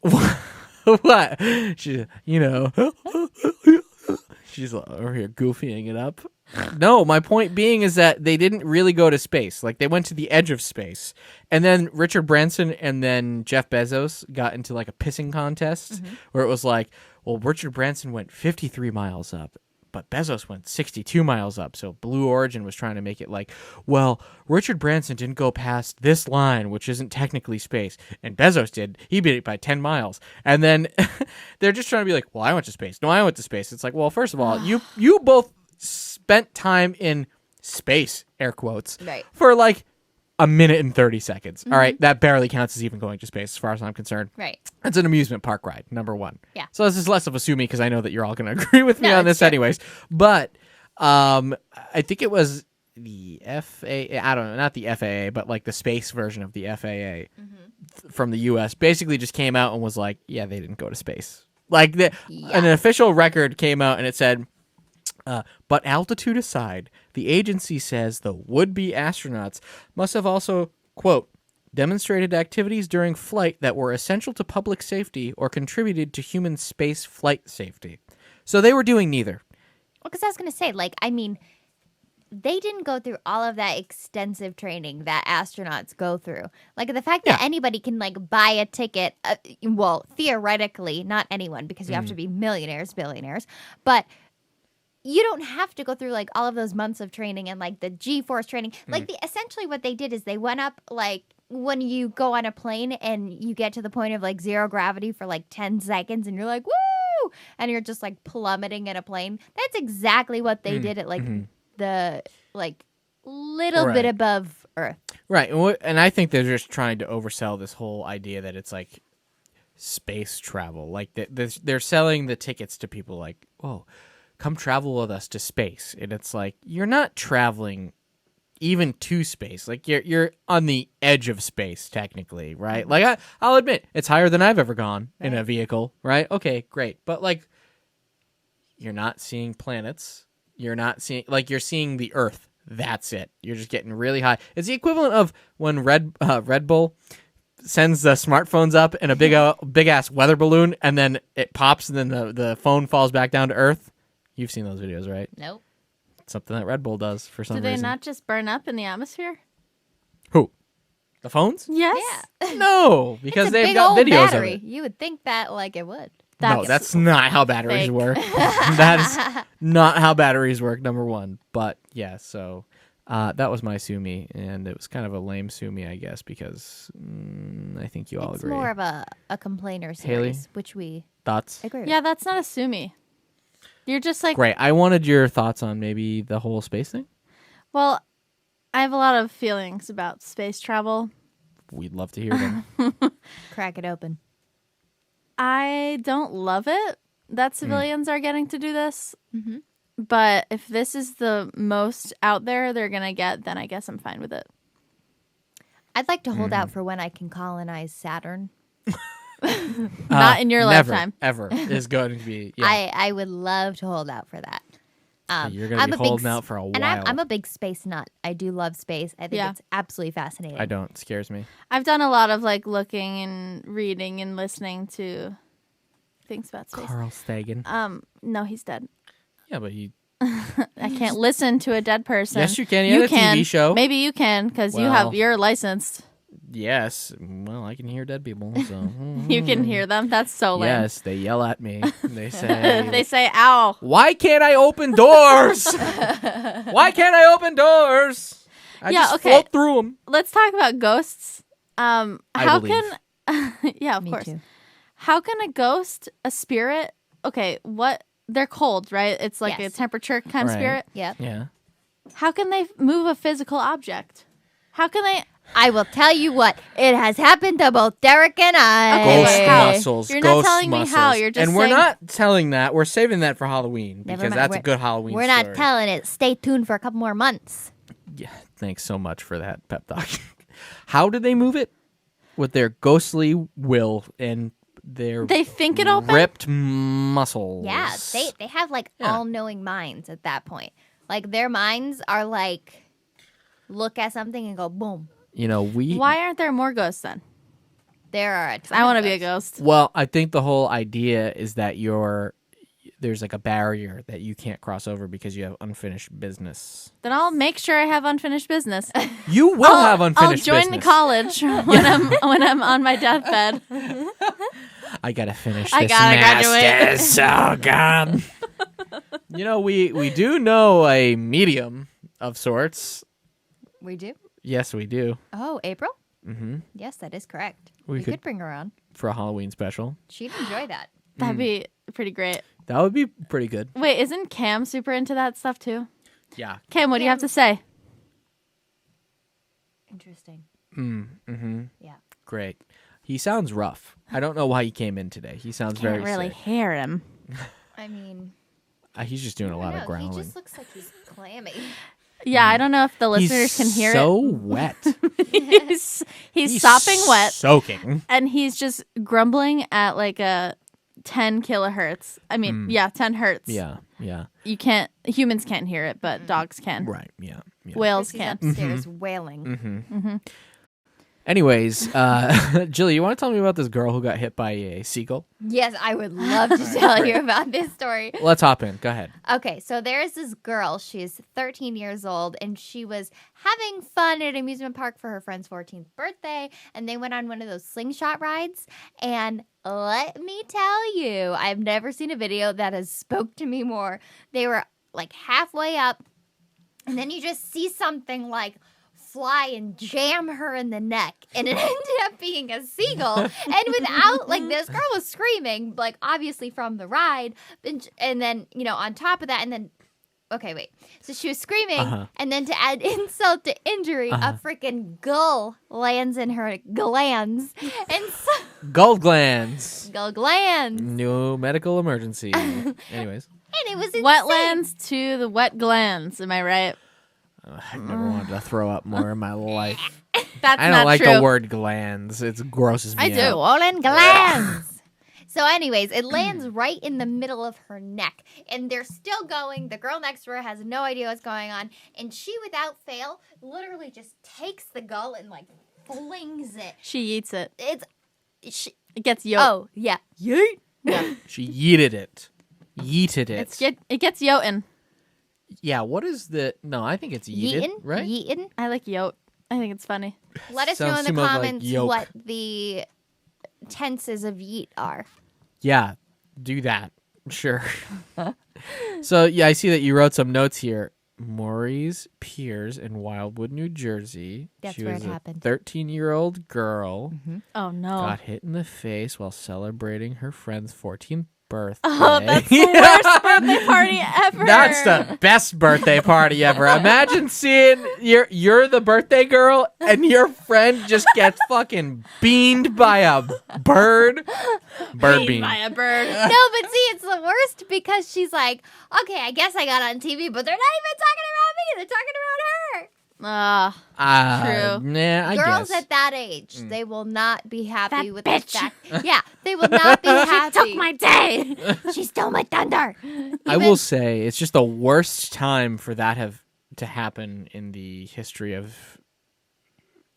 What? She's over here goofying it up. No, my point being is that they didn't really go to space. Like, they went to the edge of space. And then Richard Branson and then Jeff Bezos got into, like, a pissing contest where it was like, well, Richard Branson went 53 miles up, but Bezos went 62 miles up. So Blue Origin was trying to make it like, well, Richard Branson didn't go past this line, which isn't technically space, and Bezos did. He beat it by 10 miles. And then they're just trying to be like, well, I went to space. No, I went to space. It's like, well, first of all, you both spent time in space, air quotes, Right. for like a minute and 30 seconds. All right, that barely counts as even going to space as far as I'm concerned. Right. It's an amusement park ride, number one. Yeah. So this is less of a sue me because I know that you're all going to agree with me No, on it's this true. anyways. But I think it was the FAA, I don't know, not the FAA, but like the space version of the FAA from the U.S. basically just came out and was like, yeah, they didn't go to space. Like an official record came out and it said, but altitude aside, the agency says the would-be astronauts must have also, quote, demonstrated activities during flight that were essential to public safety or contributed to human space flight safety. So they were doing neither. Well, because I was going to say, like, I mean, they didn't go through all of that extensive training that astronauts go through. Like, the fact that anybody can, like, buy a ticket, well, theoretically, not anyone, because you have to be millionaires, billionaires, but you don't have to go through, like, all of those months of training and, like, the G-force training. Like, essentially what they did is they went up, like, when you go on a plane and you get to the point of, like, zero gravity for, like, 10 seconds and you're like, woo! And you're just, like, plummeting in a plane. That's exactly what they did at, like, the, like, little bit above Earth. Right. And I think they're just trying to oversell this whole idea that it's, like, space travel. Like, they're selling the tickets to people like, oh, come travel with us to space. And it's like, you're not traveling even to space. Like, you're on the edge of space, technically, right? Like, I'll admit, it's higher than I've ever gone in a vehicle, right? Okay, great. But, like, you're not seeing planets. You're not seeing, like, you're seeing the Earth. That's it. You're just getting really high. It's the equivalent of when Red Bull sends the smartphones up in a big ass weather balloon, and then it pops, and then the phone falls back down to Earth. You've seen those videos, right? Nope. Something that Red Bull does for some reason. Do they not just burn up in the atmosphere? Who? The phones? Yes. Yeah. No, because It's a they've big got old videos battery. of it. You would think that, like, it would. No, that's not how batteries fake. work. That is not how batteries work, number one. But, yeah, so that was my sue me, and it was kind of a lame sue me, I guess, because I think you all It's agree. more of a complainer Haley? series, which we Thoughts? agree with. Yeah, that's not a sue me. You're just like, Great. I wanted your thoughts on maybe the whole space thing. well, I have a lot of feelings about space travel. We'd love to hear them. Crack it open. I don't love it that civilians are getting to do this. But if this is the most out there they're going to get, then I guess I'm fine with it. I'd like to hold out for when I can colonize Saturn. Not in your never, lifetime. Ever is going to be. Yeah. I would love to hold out for that. You're going to be holding out for a while. And I'm a big space nut. I do love space. I think it's absolutely fascinating. I don't. It scares me. I've done a lot of like looking and reading and listening to things about space. Carl Sagan. No, he's dead. Yeah, but he. I can't listen to a dead person. Yes, you can. He had a TV show. Maybe you can because Well. you're licensed. Yes. Well, I can hear dead people. So. You can hear them. That's so lame. Yes, they yell at me. They say. They say, "Ow." Why can't I open doors? Why can't I open doors? I just float through them. Let's talk about ghosts. How believe. can? Yeah, of Me course. too. How can a ghost, a spirit? Okay, what? They're cold, right? It's like a Yes. temperature kind of Right. spirit. Yep. Yeah. How can they move a physical object? How can they? I will tell you what. It has happened to both Derek and I. Okay, Ghost but how? muscles. You're not ghost telling me muscles. how, you're just and we're saying- not telling that. We're saving that for Halloween Never because mind. that's a good Halloween We're story. not telling it. Stay tuned for a couple more months. Yeah, thanks so much for that pep talk. How did they move it? With their ghostly will and their They think it open. ripped muscles. Yeah, they have like all-knowing minds at that point. Like their minds are like look at something and go boom. You know, Why aren't there more ghosts then? There are a ton I want to of be a ghosts. ghost. Well, I think the whole idea is that there's like a barrier that you can't cross over because you have unfinished business. Then I'll make sure I have unfinished business. You will have unfinished I'll join business. college when I'm on my deathbed. I gotta finish I this gotta masters. Oh God. You know, we do know a medium of sorts. We do. Yes, we do. Oh, April? Mm-hmm. Yes, that is correct. We We could- could bring her on. For a Halloween special. She'd enjoy that. That'd be pretty great. That would be pretty good. Wait, isn't Cam super into that stuff too? Yeah. Cam, what do you have to say? Interesting. Mm-hmm. Yeah. Great. He sounds rough. I don't know why he came in today. He sounds very Can't really sick. hear him. I mean, He's just doing a lot of no, growling. he just looks like he's clammy. Yeah, I don't know if the listeners can hear so it. wet. he's sopping wet, soaking. and he's just grumbling at like a 10 kilohertz. I mean, 10 hertz. Yeah. Humans can't hear it, but dogs can. Right. Yeah. Whales He's can. upstairs wailing. Anyways, Jill, you want to tell me about this girl who got hit by a seagull? Yes, I would love to tell you about this story. Let's hop in. Go ahead. Okay, so there's this girl. She's 13 years old, and she was having fun at an amusement park for her friend's 14th birthday, and they went on one of those slingshot rides. And let me tell you, I've never seen a video that has spoke to me more. They were like halfway up, and then you just see something like fly and jam her in the neck, and it ended up being a seagull. And without, like, this girl was screaming, like, obviously from the ride, and then, you know, on top of that, and then, okay, wait, so she was screaming, and then to add insult to injury, a freaking gull lands in her glands, and so Gull glands. gull glands, New medical emergency. Anyways, and it was insane. Wetlands to the wet glands. Am I right? I've never wanted to throw up more in my life. That's I not don't like true. the word glands. It's grosses me I do. out. Swollen glands. So anyways, it lands right in the middle of her neck, and they're still going. The girl next to her has no idea what's going on, and she, without fail, literally just takes the gull and like flings it. She eats it. It gets yolk. Oh yeah, yeet. Yeah. She yeeted it. Yeeted it. It gets yotin. Yeah, what is the... No, I think it's yeeted, Yeetin, right? Yeetin. I like yote. I think it's funny. Let us know Sounds in too the much like comments yolk. what the tenses of yeet are. Yeah, do that. Sure. So, yeah, I see that you wrote some notes here. Maurice Piers in Wildwood, New Jersey. That's she where was it happened. a 13-year-old girl. Oh, no. Got hit in the face while celebrating her friend's 14th birthday. Oh, that's the worst birthday party ever. That's the best birthday party ever. Imagine seeing you're the birthday girl and your friend just gets fucking beamed by a bird. Bird beam. by a bird. No, but see, it's the worst because she's like, okay, I guess I got on TV, but they're not even talking about me. They're talking about her. True. Nah, I Girls guess. at that age, they will not be happy That with bitch. the fact. Yeah, they will not be happy. Took my day. She stole my thunder. I will say it's just the worst time for that to happen in the history of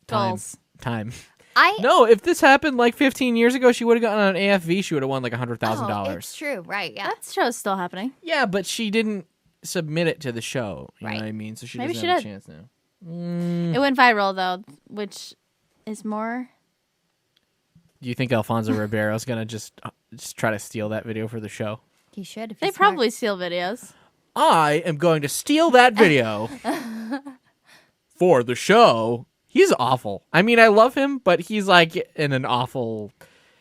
time. Goals. Time. I No, if this happened like 15 years ago, she would have gotten on AFV. She would have won like $100,000. Oh, it's true, right? Yeah. That show's still happening. Yeah, but she didn't submit it to the show. You know Right. what I mean? So she Maybe doesn't she have a did. chance now. It went viral, though, which is more... Do you think Alfonso Ribeiro's gonna just try to steal that video for the show? He should. If They he's smart. probably steal videos. I am going to steal that video for the show. He's awful. I mean, I love him, but he's like in an awful...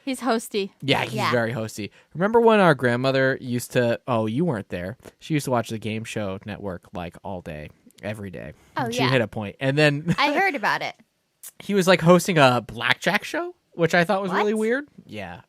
He's hosty. Yeah, he's Yeah. very hosty. Remember when our grandmother used to... Oh, you weren't there. She used to watch the Game Show Network like all day, every day. Oh, She yeah. hit a point. And then I heard about it. he was like hosting a blackjack show, which I thought was really What? weird. Yeah.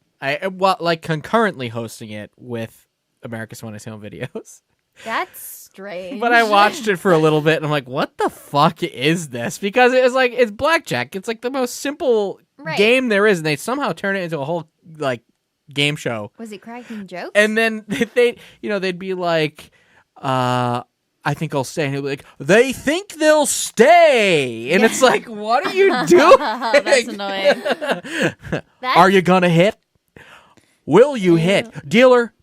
Well, like concurrently hosting it with America's Funniest Home Videos. That's strange. But I watched it for a little bit and I'm like, what the fuck is this? Because it was like, it's blackjack. It's like the most simple Right. game there is. And they somehow turn it into a whole like game show. Was he cracking jokes? And then they'd be like, I think I'll stay. And he'll be like, they think they'll stay. And it's like, what are you doing? That's annoying. Are you gonna hit? Will you hit? Dealer,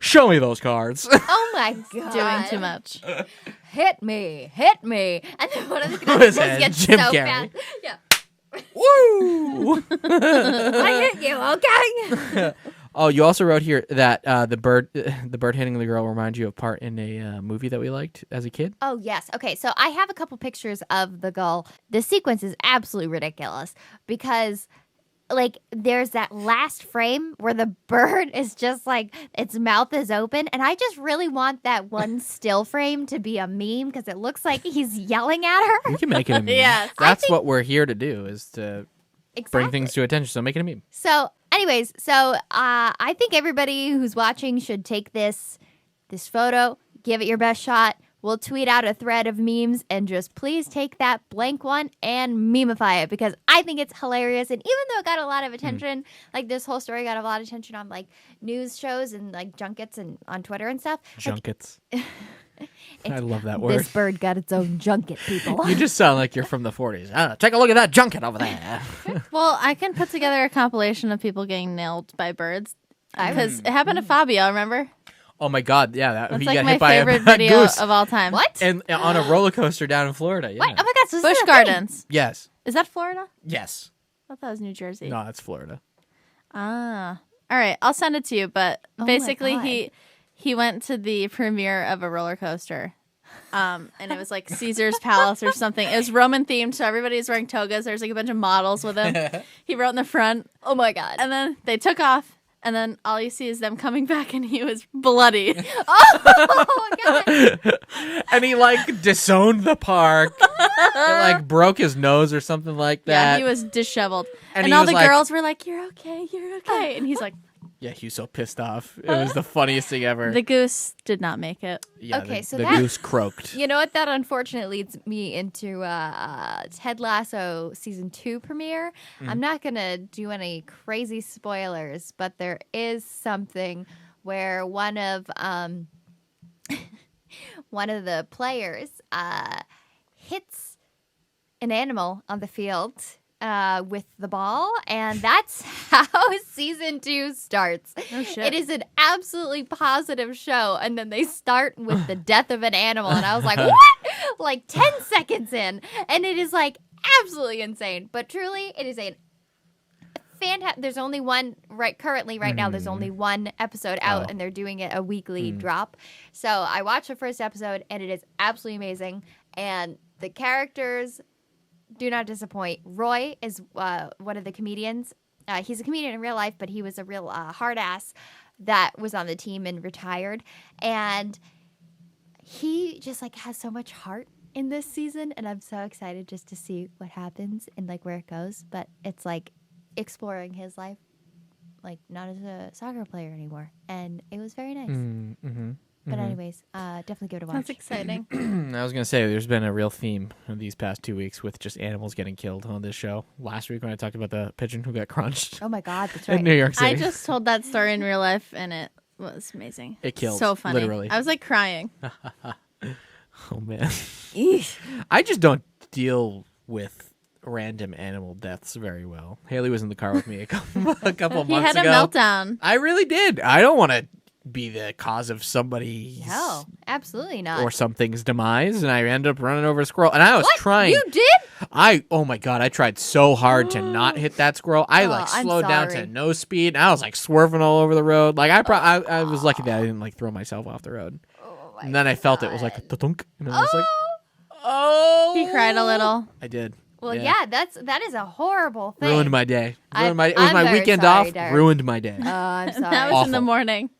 show me those cards. Oh my god. Doing too much. Hit me. And then one of the Who is guys that? gets Jim so Carrey. fast. Yeah. Woo! I hit you, okay? Oh, you also wrote here that the bird hitting the girl reminds you of part in a movie that we liked as a kid. Oh, yes. Okay, so I have a couple pictures of the gull. The sequence is absolutely ridiculous because, like, there's that last frame where the bird is just, like, its mouth is open. And I just really want that one still frame to be a meme because it looks like he's yelling at her. We can make it a meme. Yes. That's what we're here to do, is to bring things to attention. So make it a meme. So, anyways, I think everybody who's watching should take this photo, give it your best shot, we'll tweet out a thread of memes and just please take that blank one and memify it because I think it's hilarious. And even though it got a lot of attention, like this whole story got a lot of attention on like news shows and like junkets and on Twitter and stuff. Junkets. I love that word. This bird got its own junket, people. You just sound like you're from the 40s. Take a look at that junket over there. Well, I can put together a compilation of people getting nailed by birds. Because it happened to Fabio, remember? Oh my God! Yeah, That's he like got my hit by favorite a video goose. of all time. What? And on a roller coaster down in Florida. Yeah. What? Oh my God! So this Busch is a Gardens. Yes. Is that Florida? Yes. I thought that was New Jersey. No, that's Florida. Ah. All right, I'll send it to you. But Oh my basically, God. he went to the premiere of a roller coaster. And it was like Caesar's Palace or something. It was Roman themed, so everybody was wearing togas. There's like a bunch of models with him. He wrote in the front. Oh my God! And then they took off. And then all you see is them coming back, and he was bloody. Oh my God! And he like disowned the park. He, like broke his nose or something like that. Yeah, he was disheveled. And And, he all was the like- girls were like, "You're okay, you're okay." And he's like, Yeah, he was so pissed off. It was the funniest thing ever. "The goose did not make it." Yeah, Okay, the, so the that- goose croaked. You know what? That unfortunately leads me into Ted Lasso season 2 premiere. I'm not gonna do any crazy spoilers, but there is something where one of the players hits an animal on the field with the ball, and that's how season 2 starts. Oh, shit. It is an absolutely positive show, and then they start with the death of an animal, and I was like, what? Like 10 seconds in, and it is like absolutely insane. But truly, it is a fantastic. There's only one currently right now. There's only one episode out, and they're doing it a weekly drop. So I watched the first episode, and it is absolutely amazing. And the characters do not disappoint. Roy is one of the comedians. He's a comedian in real life, but he was a real hard ass that was on the team and retired. And he just like has so much heart in this season, and I'm so excited just to see what happens and like where it goes. But it's like exploring his life, like not as a soccer player anymore, and it was very nice. Mm-hmm. But anyways, definitely give it a watch. That's exciting. I was gonna say there's been a real theme in these past 2 weeks with just animals getting killed on this show. Last week when I talked about the pigeon who got crunched Oh my God, that's in right. New York City, I just told that story in real life, and it was amazing. It killed, So funny. literally. I was like crying. oh man, I just don't deal with random animal deaths very well. Haley was in the car with me a couple He months had a ago. meltdown. I really did. I don't want to be the cause of somebody's No, absolutely not. or something's demise, and I ended up running over a squirrel. And I was What? trying. You did? Oh my God, I tried so hard to not hit that squirrel. I like I'm slowed down sorry. to no speed, and I was like swerving all over the road. Like I was lucky that I didn't like throw myself off the road. Oh And then I felt it was like a thunk, and I was like, oh. He cried a little. I did. Well, yeah, that is a horrible thing. Ruined my day. I'm It was my very weekend sorry, off. Derek. Ruined my day. I'm And sorry. that was in the Awful. morning.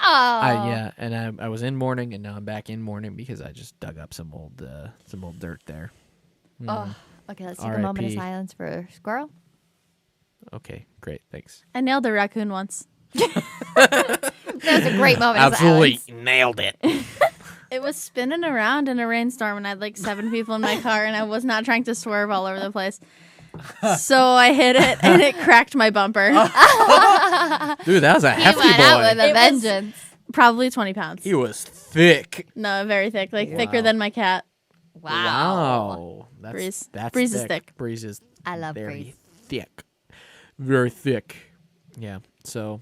Oh. Yeah, and I was in mourning, and now I'm back in mourning because I just dug up some old dirt there. Oh. Okay, let's take a moment of R.I.P. silence for Squirrel. Okay, great, thanks. I nailed a raccoon once. That was a great moment Absolutely of silence. nailed it. It was spinning around in a rainstorm, and I had like 7 people in my car, and I was not trying to swerve all over the place. So I hit it, and it cracked my bumper. Dude, that was a He hefty went out boy. with a It was- vengeance. Probably 20 pounds. He was thick. No, very thick, like thicker than my cat. Wow. That's, Breeze. That's Breeze is thick. thick. Breeze is I love very Breeze. thick. Very thick. Yeah. So,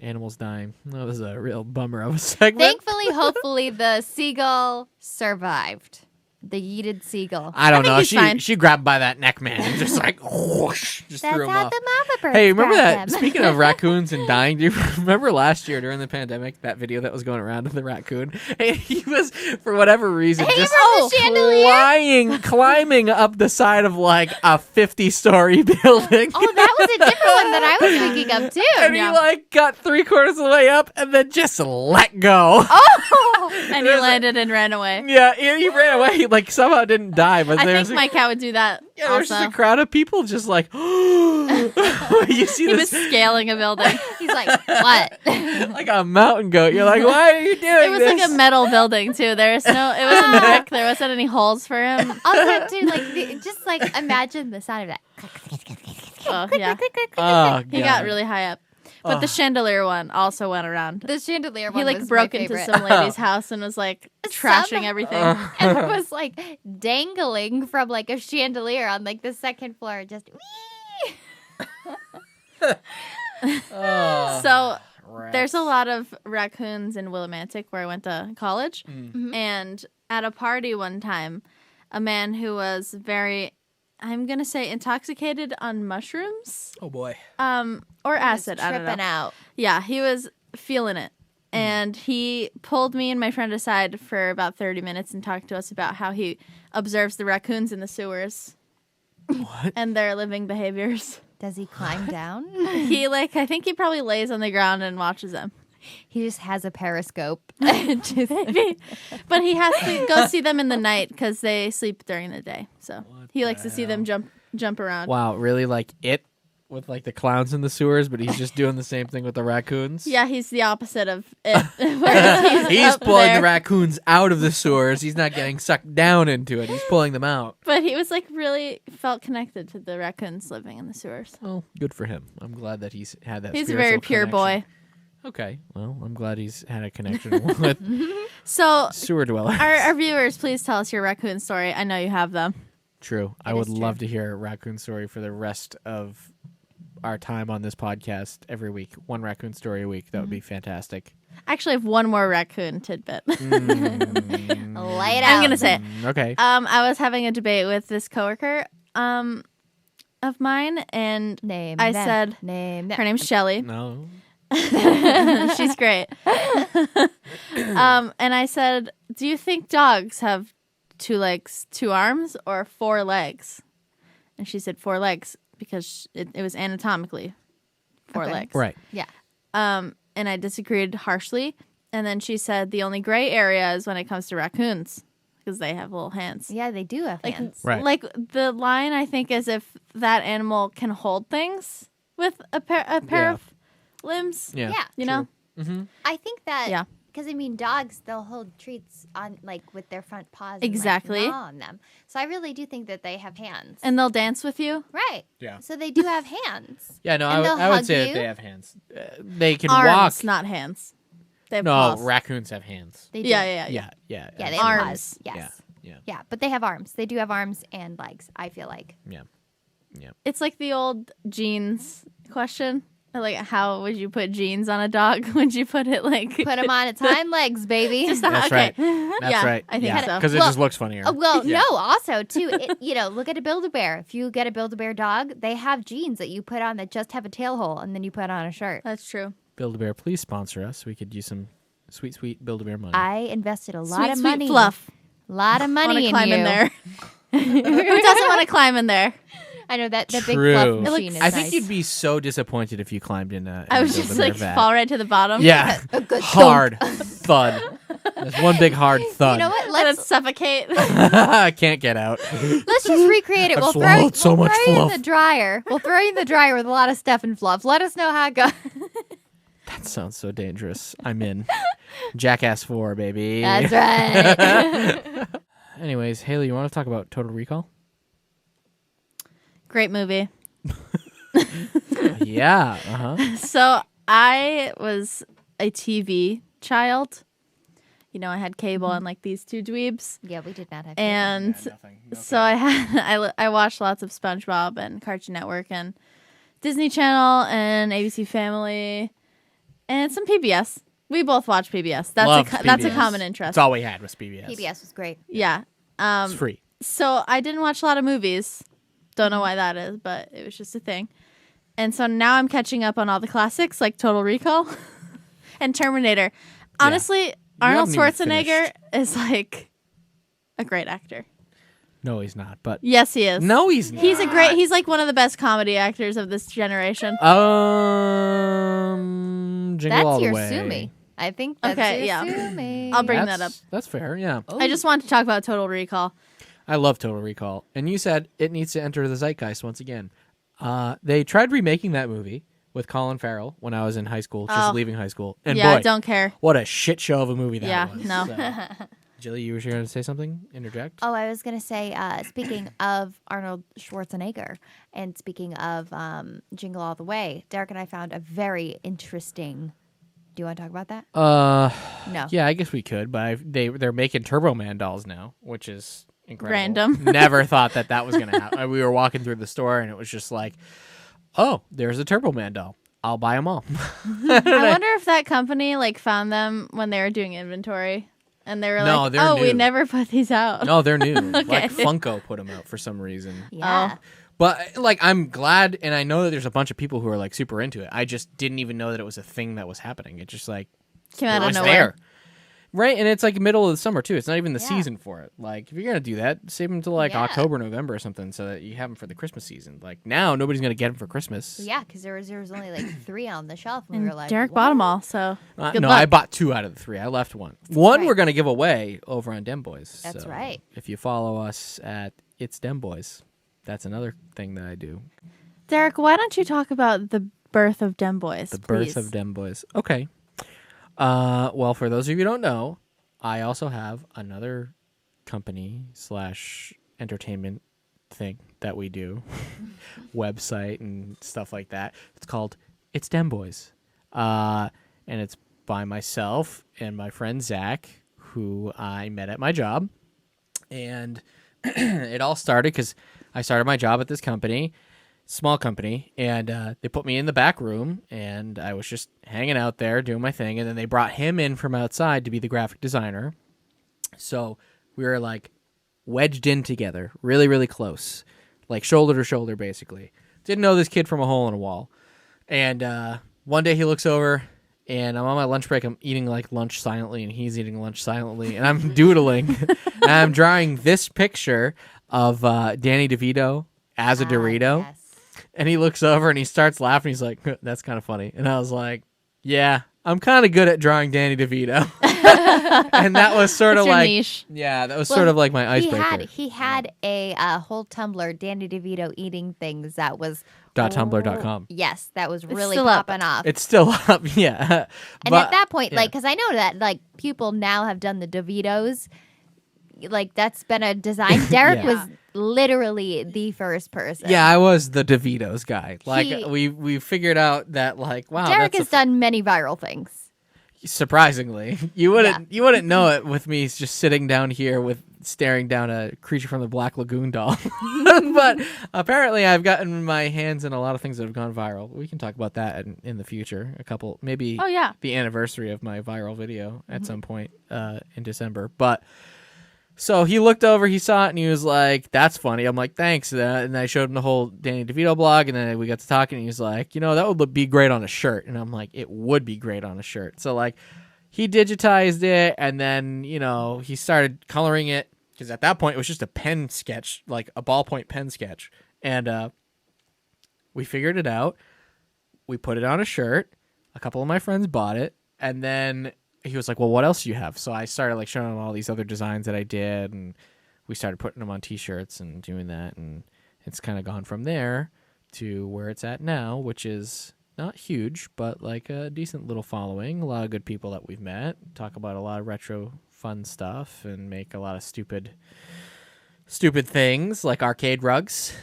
animals dying. That was a real bummer of a segment. Thankfully, hopefully, the seagull survived. The yeeted seagull. I don't think know. he's fine. She grabbed by that neck, man, and just like whoosh, just That's threw him how off. the mama birds Hey, remember grab that? them. Speaking of raccoons and dying, do you remember last year during the pandemic that video that was going around of the raccoon? And he was, for whatever reason, Hanging just from the chandelier? climbing up the side of like a 50-story building. Oh, that was a different one that I was thinking of too. And he like got 3/4 of the way up and then just let go. Oh, And he landed and ran away. Yeah, he ran away. He like somehow didn't die, but I there's think my cat would do that there's also. just a crowd of people just like you see He was this. scaling a building. he's like, what? Like a mountain goat. You're like, why are you doing It was this? like a metal building too. It wasn't brick. There wasn't any holes for him. Also, too, like, just like imagine the sound of that. Oh, yeah. Oh, He got really high up. But the chandelier one also went around. The chandelier one He like was broke my into favorite. some lady's house and was like trashing everything. And it was like dangling from like a chandelier on like the second floor. Just So there's a lot of raccoons in Willimantic where I went to college. And at a party one time, a man who was very, I'm going to say intoxicated on mushrooms. Oh boy. Or acid. I don't know. tripping out. Yeah, he was feeling it. And he pulled me and my friend aside for about 30 minutes and talked to us about how he observes the raccoons in the sewers. What? And their living behaviors. Does he climb down? I think he probably lays on the ground and watches them. He just has a periscope. Maybe. But he has to go see them in the night because they sleep during the day. So he likes to see them jump around. Wow, really like it with like the clowns in the sewers, but he's just doing the same thing with the raccoons? Yeah, he's the opposite of it. Whereas He's up pulling there. the raccoons out of the sewers. He's not getting sucked down into it. He's pulling them out. But he was like really felt connected to the raccoons living in the sewers. Well, good for him. I'm glad that he's had that. He's a very pure boy. Okay, well, I'm glad he's had a connection with So sewer dwellers. our viewers, please tell us your raccoon story. I know you have them. True. I would love to hear a raccoon story for the rest of our time on this podcast every week. One raccoon story a week. That would be fantastic. Actually, I have one more raccoon tidbit. Lay it out. I'm gonna say it. Okay. I was having a debate with this coworker of mine, and Name I them. said Name them. her name's Shelly. No. She's great. And I said, "Do you think dogs have 2 legs, 2 arms, or 4 legs?" And she said 4 legs because it was anatomically 4 Okay. legs. Right. Yeah. And I disagreed harshly. And then she said the only gray area is when it comes to raccoons because they have little hands. Yeah, they do have hands. Right. Like the line, I think, is if that animal can hold things with a pair Yeah. of limbs. Yeah. Yeah. You know? I think that. Yeah. Because I mean, dogs they'll hold treats on like with their front paws. Exactly. And, like, gnaw on them. So I really do think that they have hands. And they'll dance with you. Right. Yeah. So they do have hands. Yeah, no, And they'll I would hug say you? that they have hands. They can Arms, walk. not hands. They have No, paws. raccoons have hands. They do. Yeah. Yeah. Yeah, they have Arms. paws. Yes. Yeah. Yeah, but they have arms. They do have arms and legs. I feel like. Yeah. It's like the old jeans question. Like, how would you put jeans on a dog? Would you put it like Put them on its hind legs, baby. That's okay. right. That's Yeah, right. I think so. Because it Well, just looks funnier. Well, Yeah. no. Also, too, look at a Build-A-Bear. If you get a Build-A-Bear dog, they have jeans that you put on that just have a tail hole, and then you put on a shirt. That's true. Build-A-Bear, please sponsor us. We could use some sweet Build-A-Bear money. I invested a lot Sweet, of sweet money. fluff. A lot of Want money to in climb you. in there? Who doesn't want to climb in there? I know that the big True. fluff machine is I think nice. you'd be so disappointed if you climbed in a. I in was a just Build-A-Bear like vat. fall right to the bottom. Yeah. A good Hard thud. There's one big hard thud. You know what? Let it Let's suffocate. I can't get out. just recreate it. I've We'll throw swallowed so we'll much throw you in fluff. the dryer. We'll throw you in the dryer with a lot of stuff and fluff. Let us know how it goes. That sounds so dangerous. I'm in. Jackass 4, baby. That's right. Anyways, Haley, you want to talk about Total Recall? Great movie. Yeah. Uh-huh. So I was a TV child. You know, I had cable and like these 2 dweebs. Yeah, we did not have. And so I watched lots of SpongeBob and Cartoon Network and Disney Channel and ABC Family and some PBS. We both watch PBS. Loved That's a PBS. common interest. That's all we had was PBS. PBS was great. Yeah. It's free. So I didn't watch a lot of movies. Don't know why that is, but it was just a thing. And so now I'm catching up on all the classics like Total Recall and Terminator. Honestly, Arnold haven't even Schwarzenegger is like a great actor. No, he's not. But Yes, he is. no, he's not. He's like one of the best comedy actors of this generation. Jingle That's all the your way. Sumi. I think that's Okay, your yeah. Sumi. I'll bring that up. That's fair. Yeah. I just wanted to talk about Total Recall. I love Total Recall, and you said it needs to enter the zeitgeist once again. They tried remaking that movie with Colin Farrell when I was in high school, just leaving high school. And yeah, boy, I don't care. what a shit show of a movie that Yeah, was. no. So, Jilly, you were going to say something? Interject? Oh, I was going to say, speaking of Arnold Schwarzenegger and speaking of Jingle All the Way, Derek and I found a very interesting. Do you want to talk about that? No. Yeah, I guess we could, but they're making Turbo Man dolls now, which is incredible. Random. Never thought that was going to happen. We were walking through the store, and it was just like, oh, there's a Turbo Man doll. I'll buy them all. I wonder if that company like found them when they were doing inventory. And they were No, like, they're oh, new. we never put these out. No, they're new. Okay. Like Funko put them out for some reason. Yeah. But like, I'm glad, and I know that there's a bunch of people who are like super into it. I just didn't even know that it was a thing that was happening. It just like Came out it of was nowhere. there, right? And it's like middle of the summer too. It's not even the Yeah. season for it. Like, if you're gonna do that, save them till like Yeah. October, November, or something, so that you have them for the Christmas season. Like now, nobody's gonna get them for Christmas. Yeah, because there was only like 3 on the shelf. And we And were like, Derek what? bought them all, so good No, luck. I bought 2 out of the 3. I left one. One right. we're gonna give away over on Dem Boys. That's So right. If you follow us at It's Dem Boys, that's another thing that I do. Derek, why don't you talk about the birth of Dem Boys? The please? birth of Dem Boys. Okay. Well, for those of you who don't know, I also have another company / entertainment thing that we do, website and stuff like that. It's called It's Dem Boys, and it's by myself and my friend Zach, who I met at my job, and it all started because I started my job at this company. Small company, and they put me in the back room, and I was just hanging out there doing my thing, and then they brought him in from outside to be the graphic designer. So we were like wedged in together, really, really close, like shoulder to shoulder, basically. Didn't know this kid from a hole in a wall. And one day he looks over, and I'm on my lunch break. I'm eating like lunch silently, and he's eating lunch silently, and I'm doodling, and I'm drawing this picture of Danny DeVito as a Dorito. Yes. And he looks over and he starts laughing. He's like, that's kind of funny. And I was like, yeah, I'm kind of good at drawing Danny DeVito. And that was sort It's of your like, niche. yeah, that was Well, sort of like my icebreaker. He had a whole tumbler, Danny DeVito eating things that was .tumblr.com. Yes, that was really still up. popping off. It's still up, yeah. And But- at that point, yeah. like, because I know that like people now have done the DeVitos, like that's been a design. Derek Yeah. was literally the first person. Yeah, I was the DeVito's guy. Like, He- we figured out that, like, wow, Derek that's has done many viral things. surprisingly. You wouldn't know it with me just sitting down here with staring down a Creature from the Black Lagoon doll. But apparently I've gotten my hands in a lot of things that have gone viral. We can talk about that in the future. A couple, maybe Oh, yeah. the anniversary of my viral video at some point in December. But so he looked over, he saw it, and he was like, that's funny. I'm like, thanks. And I showed him the whole Danny DeVito blog, and then we got to talking, and he's like, that would be great on a shirt. And I'm like, it would be great on a shirt. So, like, he digitized it, and then, he started coloring it, because at that point, it was just a pen sketch, like a ballpoint pen sketch. And we figured it out. We put it on a shirt. A couple of my friends bought it, and then he was like, well, what else do you have? So I started like showing him all these other designs that I did, and we started putting them on t-shirts and doing that, and it's kind of gone from there to where it's at now, which is not huge, but like a decent little following. A lot of good people that we've met, talk about a lot of retro fun stuff, and make a lot of stupid things like arcade rugs.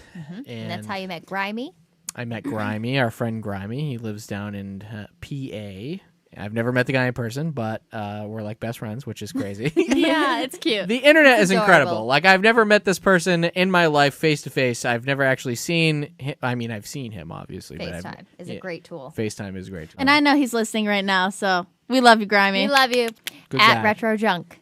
And that's how you met Grimy. I met Grimy, our friend Grimy. He lives down in PA. I've never met the guy in person, but we're like best friends, which is crazy. Yeah, it's cute. The internet is It's incredible. adorable. Like, I've never met this person in my life face to face. I've never actually seen him. I mean, I've seen him, obviously. But FaceTime is a great tool. FaceTime is great. And I know he's listening right now, so we love you, Grimy. We love you. Good At guy. Retro Junk.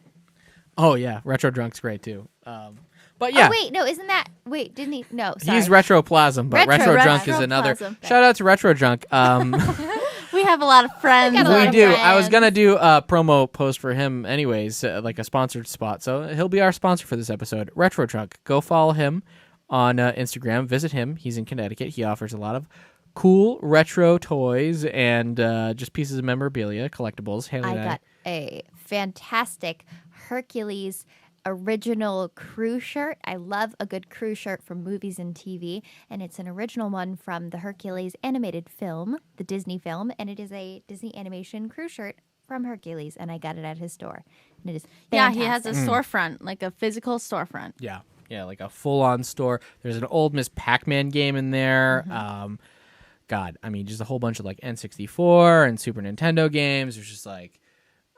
Oh, yeah. Retro Drunk's great, too. But yeah. Oh, wait, no, isn't that... Wait, didn't he... No, sorry. He's Retroplasm, but Retro- Retro Drunk is another. Retroplasm. Shout out to Retro Drunk. We have a lot of friends. got a lot We of do. I was friends. gonna do a promo post for him, anyways, like a sponsored spot. So he'll be our sponsor for this episode. Retro Trunk. Go follow him on Instagram. Visit him. He's in Connecticut. He offers a lot of cool retro toys and just pieces of memorabilia, collectibles. Haley I and got a fantastic Hercules original crew shirt. I love a good crew shirt from movies and TV, and it's an original one from the Hercules animated film, the Disney film, and it is a Disney animation crew shirt from Hercules, and I got it at his store. And it is fantastic. Yeah, he has a storefront, like a physical storefront. Yeah. Yeah, like a full-on store. There's an old Miss Pac-Man game in there. God, I mean, just a whole bunch of like N64 and Super Nintendo games. There's just like,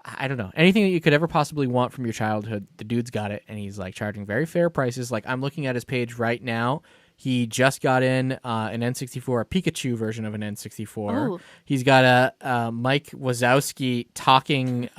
I don't know, anything that you could ever possibly want from your childhood. The dude's got it, and he's like charging very fair prices. Like, I'm looking at his page right now. He just got in an N64, a Pikachu version of an N64. Ooh. He's got a Mike Wazowski talking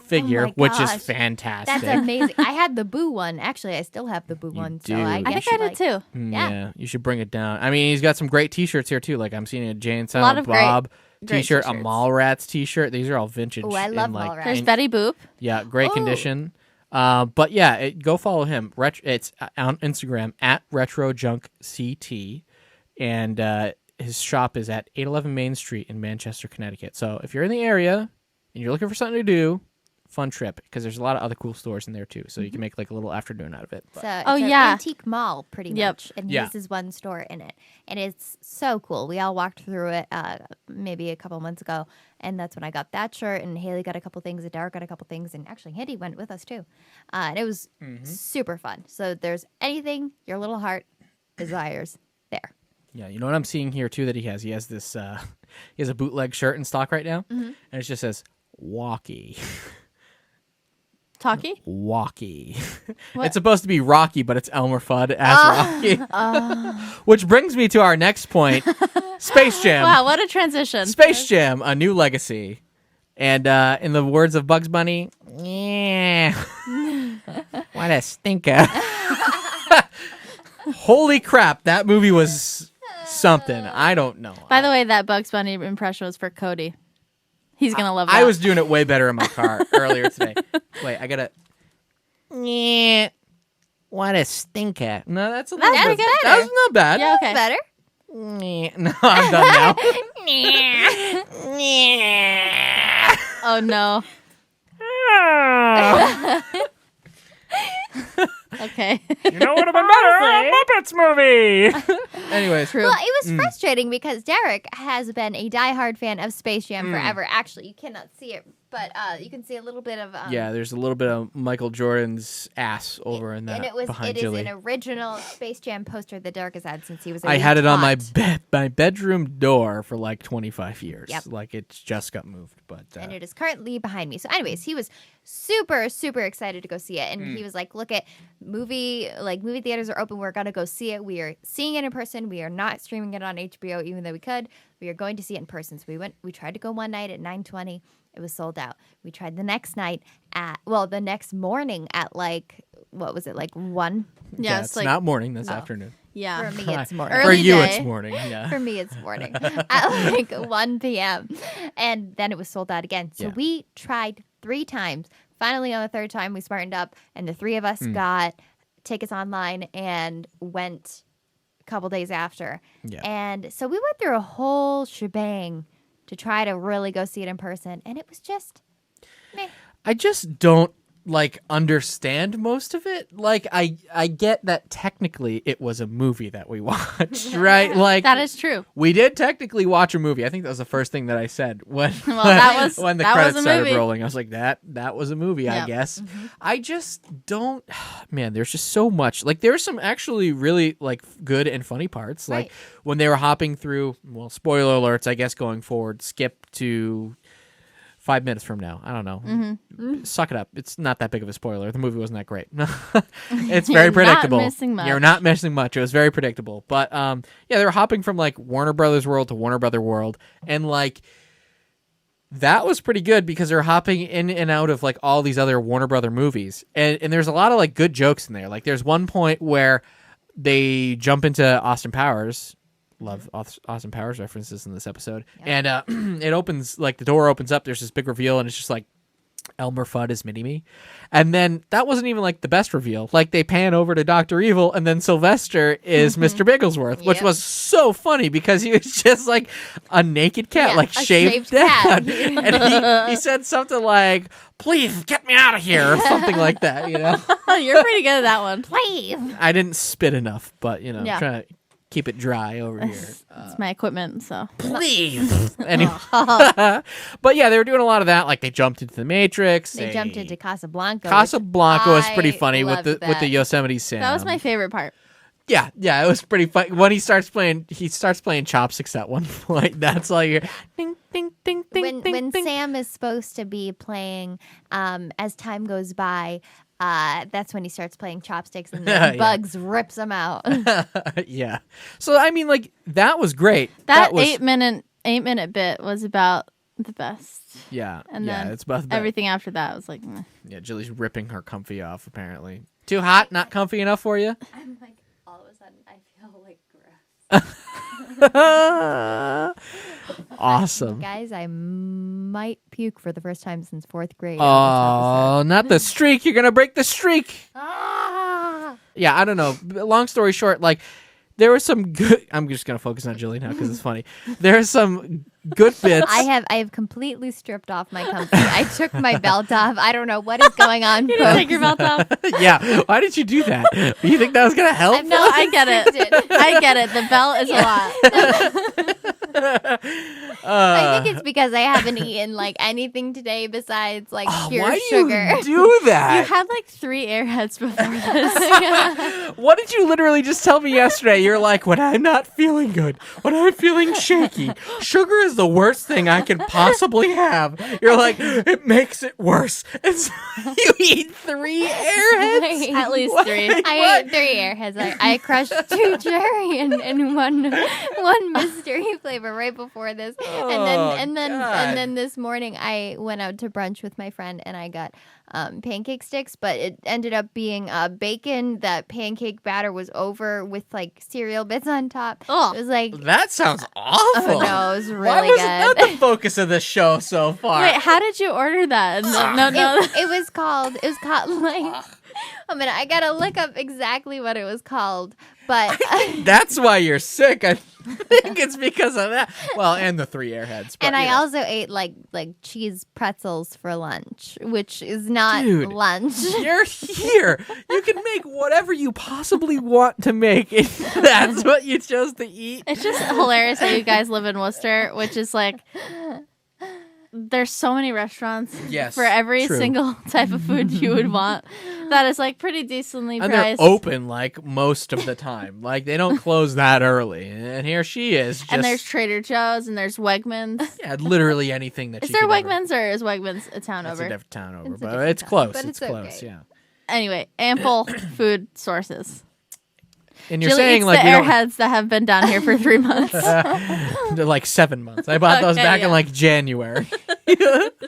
figure, my which is gosh. fantastic. That's amazing. I had the Boo one. Actually, I still have the Boo one. So do. I I guess think I did too. Yeah. You should bring it down. I mean, he's got some great T-shirts here too. Like I'm seeing a Jay and A lot Silent of great Bob great T-shirt, a t-shirts. Mallrats T-shirt. These are all vintage. Oh, I love in, like, Mallrats. There's in- Betty Boop. Yeah, great Oh. condition. But yeah, go follow him. It's on Instagram at RetroJunkCT, and his shop is at 811 Main Street in Manchester, Connecticut. So if you're in the area and you're looking for something to do, fun trip, because there's a lot of other cool stores in there too. So you can make like a little afternoon out of it. But- So it's Oh, an yeah. antique mall, pretty Yep. much, and Yeah. his is one store in it, and it's so cool. We all walked through it maybe a couple months ago, and that's when I got that shirt, and Haley got a couple things, and Derek got a couple things, and actually Andy went with us too, and it was super fun. So there's anything your little heart desires there. Yeah, you know what I'm seeing here too that he has? He has this he has a bootleg shirt in stock right now, and it just says Walkie. Talkie? Walkie. What? It's supposed to be Rocky, but it's Elmer Fudd as Rocky. Which brings me to our next point. Space Jam. Wow, what a transition. Space Jam, a new legacy. And in the words of Bugs Bunny, yeah. What a stinker. Holy crap, that movie was something. I don't know. By the way, that Bugs Bunny impression was for Cody. He's going to love that. I was doing it way better in my car earlier today. Wait, I gotta. Yeah. What a stinker. No, that's a little That's bit. good. That was not bad. Yeah, okay. Better. No, I'm done now. Oh, no. Okay. You know what would have been better? A Muppets movie. Anyways, True. Well, it was frustrating because Derek has been a diehard fan of Space Jam forever. Actually, you cannot see it, but you can see a little bit of yeah, there's a little bit of Michael Jordan's ass over in that and it behind is Jilly. an original Space Jam poster that Derek has had since he was a I had it on my tot. my bedroom door for like 25 years. Yep. Like it just got moved, but And it is currently behind me. So, anyways, he was super, super excited to go see it, and he was like, "Look at movie theaters are open. We're gonna go see it. We are seeing it in person. We are not streaming it on HBO, even though we could. We are going to see it in person." So we went. We tried to go one night at 9:20. It was sold out. We tried the next night the next morning at like what was it like 1? Yeah, it's it's like, not morning. That's afternoon. yeah. For me, it's morning. For Early you, day. it's morning. Yeah. For me, it's morning at like 1 p.m. And then it was sold out again. So Yeah. we tried 3 times. Finally, on the 3rd time, we smartened up, and the 3 of us got tickets online and went a couple days after. Yeah. And so we went through a whole shebang to try to really go see it in person, and it was just meh. I just don't like understand most of it. Like I get that technically it was a movie that we watched, right? Like That is true. we did technically watch a movie. I think that was the first thing that I said when Well, that was- when the that was credits a started movie. rolling. I was like, that was a movie, I Yep. guess. I just don't. Man, there's just so much. Like there were some actually really like good and funny parts. Like Right. when they were hopping through. Well, spoiler alerts, I guess going forward. Skip to 5 minutes from now. I don't know. Suck it up. It's not that big of a spoiler. The movie wasn't that great. It's very You're not predictable. missing much. You're not missing much. It was very predictable. But yeah, they were hopping from like Warner Brothers World to Warner Brother World, and like that was pretty good because they're hopping in and out of like all these other Warner Brother movies, and there's a lot of like good jokes in there. Like there's one point where they jump into Austin Powers. Love Austin Powers references in this episode. And it opens, like the door opens up. There's this big reveal, and it's just like Elmer Fudd is Mini-Me. And then that wasn't even like the best reveal. Like they pan over to Dr. Evil and then Sylvester is Mr. Bigglesworth, which Yep. was so funny because he was just like a naked cat, Yeah, like a shaved shaved cat. down. And he said something like, "Please get me out of here," or something like that, you know? You're pretty good at that one. Please. I didn't spit enough, but you know, Yeah. I'm trying to keep it dry over here. It's my equipment, so. Please. Anyway. But yeah, they were doing a lot of that. Like they jumped into the Matrix. They jumped into Casablanca. Casablanca was pretty I funny with loved the that. Yosemite Sam. That was my favorite part. Yeah, it was pretty funny. When he starts playing chopsticks at one point. That's all you're ding ding ding ding ding When ding. Sam is supposed to be playing, as time goes by, that's when he starts playing chopsticks and then Yeah. Bugs rips him out. Yeah. So I mean, like that was great. That was 8-minute bit was about the best. yeah, And yeah. then It's about Everything after that was like, meh. yeah. Jilly's ripping her comfy off. Apparently, too hot, not comfy enough for you. I'm like, all of a sudden, I feel like gross. Awesome. Guys, I might puke for the first time since 4th grade. Oh, not the streak. You're going to break the streak. Ah! Yeah, I don't know. Long story short, like, there were some good... I'm just going to focus on Jilly now because it's funny. There are some good bits. I have completely stripped off my comfy. I took my belt off. I don't know what is going on. You didn't take your belt off. Yeah, why did you do that? You think that was going to help? I'm not No, I get it. restricted. I get it. The belt is a lot. I think it's because I haven't eaten like anything today besides like pure why sugar. do you do that? You had like 3 airheads before this. What did you literally just tell me yesterday? You're like, when I'm not feeling good, when I'm feeling shaky, sugar is the worst thing I can possibly have. You're like, it makes it worse. And so you eat 3 airheads? At least What? 3. I ate 3 airheads. I crushed 2 cherry and one mystery flavor right before this. And then this morning I went out to brunch with my friend and I got pancake sticks, but it ended up being bacon. That pancake batter was over with like cereal bits on top. Oh. It was like, That sounds awful. oh no, it was really Why was good. that the focus of the show so far? Wait, how did you order that? No. It was called like I gotta look up exactly what it was called, but That's why you're sick. I think it's because of that. Well, and the 3 airheads. But, and I you know. also ate like cheese pretzels for lunch, which is not Dude. lunch. You're here. You can make whatever you possibly want to make. If that's what you chose to eat. It's just hilarious that you guys live in Worcester, which is like there's so many restaurants Yes, for every true. single type of food you would want that is like pretty decently And they're priced. open like most of the time. Like they don't close that early. And here she is. Just, And there's Trader Joe's and there's Wegmans. yeah, literally anything that Is you there could ever- Wegmans or is Wegmans a town That's over? a different town over, It's a but different it's town, close. but It's it's close. okay. Yeah. Anyway, ample food sources. And you're Jilly saying eats like the we don't airheads that have been down here for 3 months. They're like 7 months. I bought those Okay, back in yeah. like January.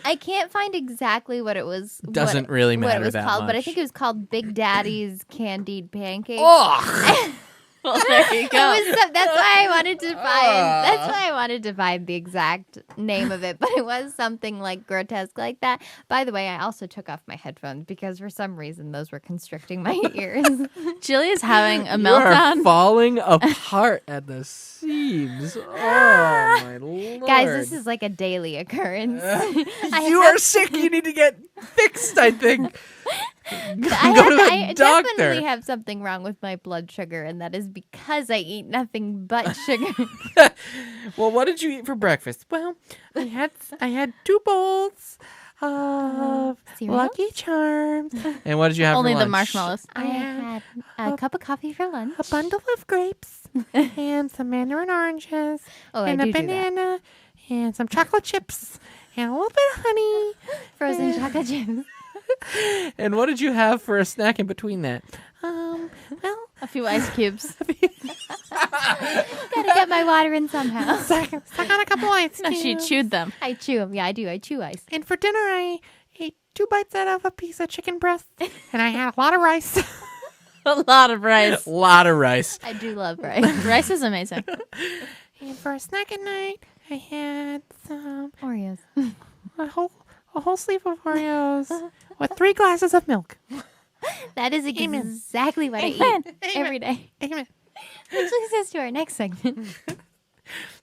I can't find exactly what it was. Doesn't really what matter it was that called, but I much. think it was called Big Daddy's Candied Pancakes. Oh, Well, there you It go. was that's why I wanted to find. That's why I wanted to find the exact name of it, but it was something like grotesque like that. By the way, I also took off my headphones because for some reason those were constricting my ears. Jilly is having a you are meltdown. falling apart at the seams. Oh my lord, Guys, this is like a daily occurrence. you are sick. You need to get fixed. I think. I doctor. definitely have something wrong with my blood sugar, and that is because I eat nothing but sugar. Well, what did you eat for breakfast? Well, I had 2 bowls of Cereal? Lucky Charms. And what did you have Only for the lunch? marshmallows. I had a cup of coffee for lunch. A bundle of grapes and some mandarin oranges Oh, and I a do that. banana and some chocolate chips and a little bit of honey. Frozen chocolate chips. And what did you have for a snack in between that? Well, A few ice cubes. Gotta get my water in somehow. suck on a couple ice No, she cubes. chewed them. I chew them. Yeah, I do. I chew ice. And for dinner, I ate 2 bites out of a piece of chicken breast, and I had a lot of rice. A lot of rice. A lot of rice. I do love rice. Rice is amazing. And for a snack at night, I had some Oreos. a whole a whole sleeve of Oreos with 3 glasses of milk. That is exactly what I eat every day. Amen. Which leads us to our next segment.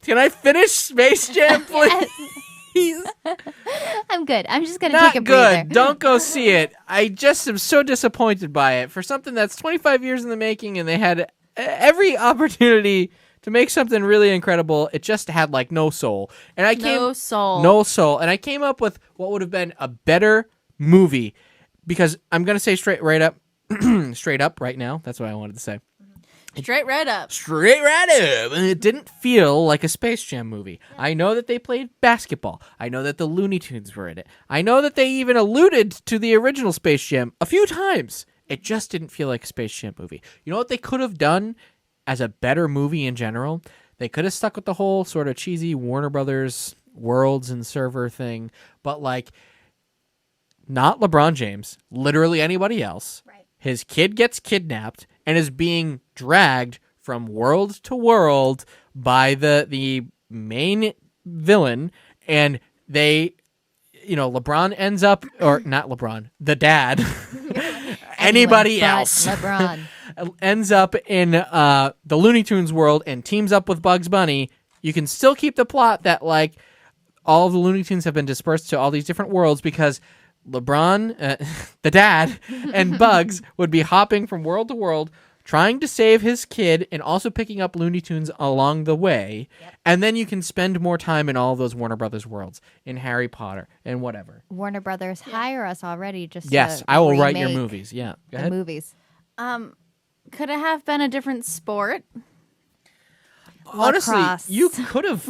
Can I finish Space Jam, please? I'm good. I'm just going to Not take a breather. good. Don't go see it. I just am so disappointed by it for something that's 25 years in the making, and they had every opportunity to make something really incredible. It just had like no soul. And No soul. No soul. And I came up with what would have been a better movie, because I'm going to say straight up right now. That's what I wanted to say. Straight right up. Straight right up. And it didn't feel like a Space Jam movie. Yeah. I know that they played basketball. I know that the Looney Tunes were in it. I know that they even alluded to the original Space Jam a few times. It just didn't feel like a Space Jam movie. You know what they could have done as a better movie in general? They could have stuck with the whole sort of cheesy Warner Brothers worlds and server thing, but like not LeBron James, literally anybody else. Right. His kid gets kidnapped and is being dragged from world to world by the main villain, and they, LeBron ends up, or not LeBron, the dad, anybody else, LeBron ends up in the Looney Tunes world and teams up with Bugs Bunny. You can still keep the plot that like all of the Looney Tunes have been dispersed to all these different worlds because LeBron, the dad, and Bugs would be hopping from world to world, trying to save his kid and also picking up Looney Tunes along the way. Yep. And then you can spend more time in all of those Warner Brothers worlds, in Harry Potter and whatever. Warner Brothers hire us already just yes, to I will write your remake movies. Yeah, go the ahead. movies. Could it have been a different sport? Honestly, Lacrosse. you could have.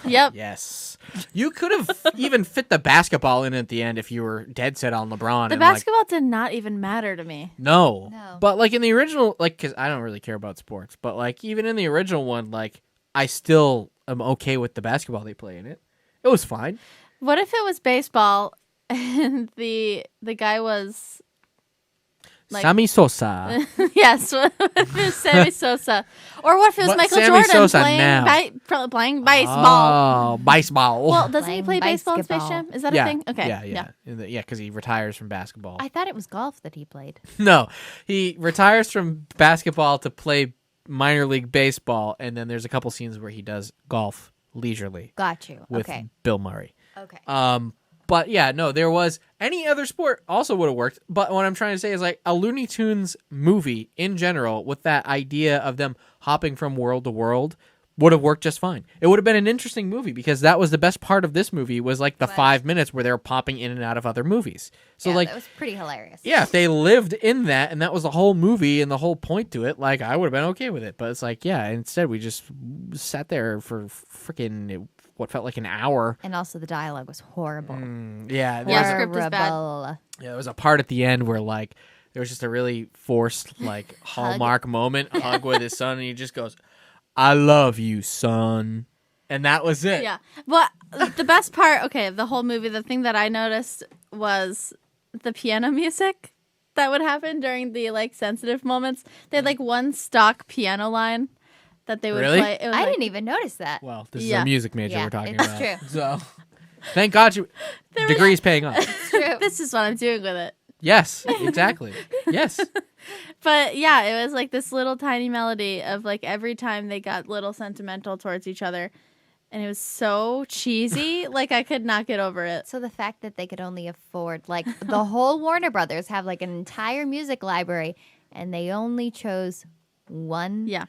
Yep. Yes. You could have even fit the basketball in at the end if you were dead set on LeBron. The and basketball did not even matter to me. No. No. But like in the original, like, because I don't really care about sports, but like even in the original one, like I still am okay with the basketball they play in it. It was fine. What if it was baseball and the guy was like Sammy Sosa. yes, what if it was Sammy Sosa, or what if it was What, Michael Sammy Jordan Sosa playing now? Playing baseball? Oh, baseball. Well, doesn't he Playing play baseball in Space basketball. Jam? Is that yeah. a thing? Okay. Yeah. Yeah, because he retires from basketball. I thought it was golf that he played. No, he retires from basketball to play minor league baseball, and then there's a couple scenes where he does golf leisurely Got you. with Okay. Bill Murray. Okay. But yeah, no, there was any other sport also would have worked. But what I'm trying to say is like a Looney Tunes movie in general with that idea of them hopping from world to world would have worked just fine. It would have been an interesting movie because that was the best part of this movie was like the 5 minutes where they were popping in and out of other movies. So yeah, like, that was pretty hilarious. yeah, if they lived in that and that was the whole movie and the whole point to it, like I would have been okay with it. But it's like, yeah, instead we just sat there for freaking what felt like an hour. And also the dialogue was horrible. Yeah, Yeah, script is bad. Horrible. yeah, there was a part at the end where like there was just a really forced like Hallmark moment hug with his son, and he just goes, "I love you, son," and that was it. Yeah. Well, the best part, okay, the whole movie, the thing that I noticed was the piano music that would happen during the like sensitive moments. They had like one stock piano line that they would Really? play. It was, I like, didn't even notice that. Well, this is Yeah. a music major Yeah, we're talking it's about. true. So, thank God you degree's paying off. True. This is what I'm doing with it. Yes, exactly. Yes. But yeah, it was like this little tiny melody of like every time they got little sentimental towards each other. And it was so cheesy. Like I could not get over it. So the fact that they could only afford, like, the whole Warner Brothers have like an entire music library, and they only chose one. Yeah.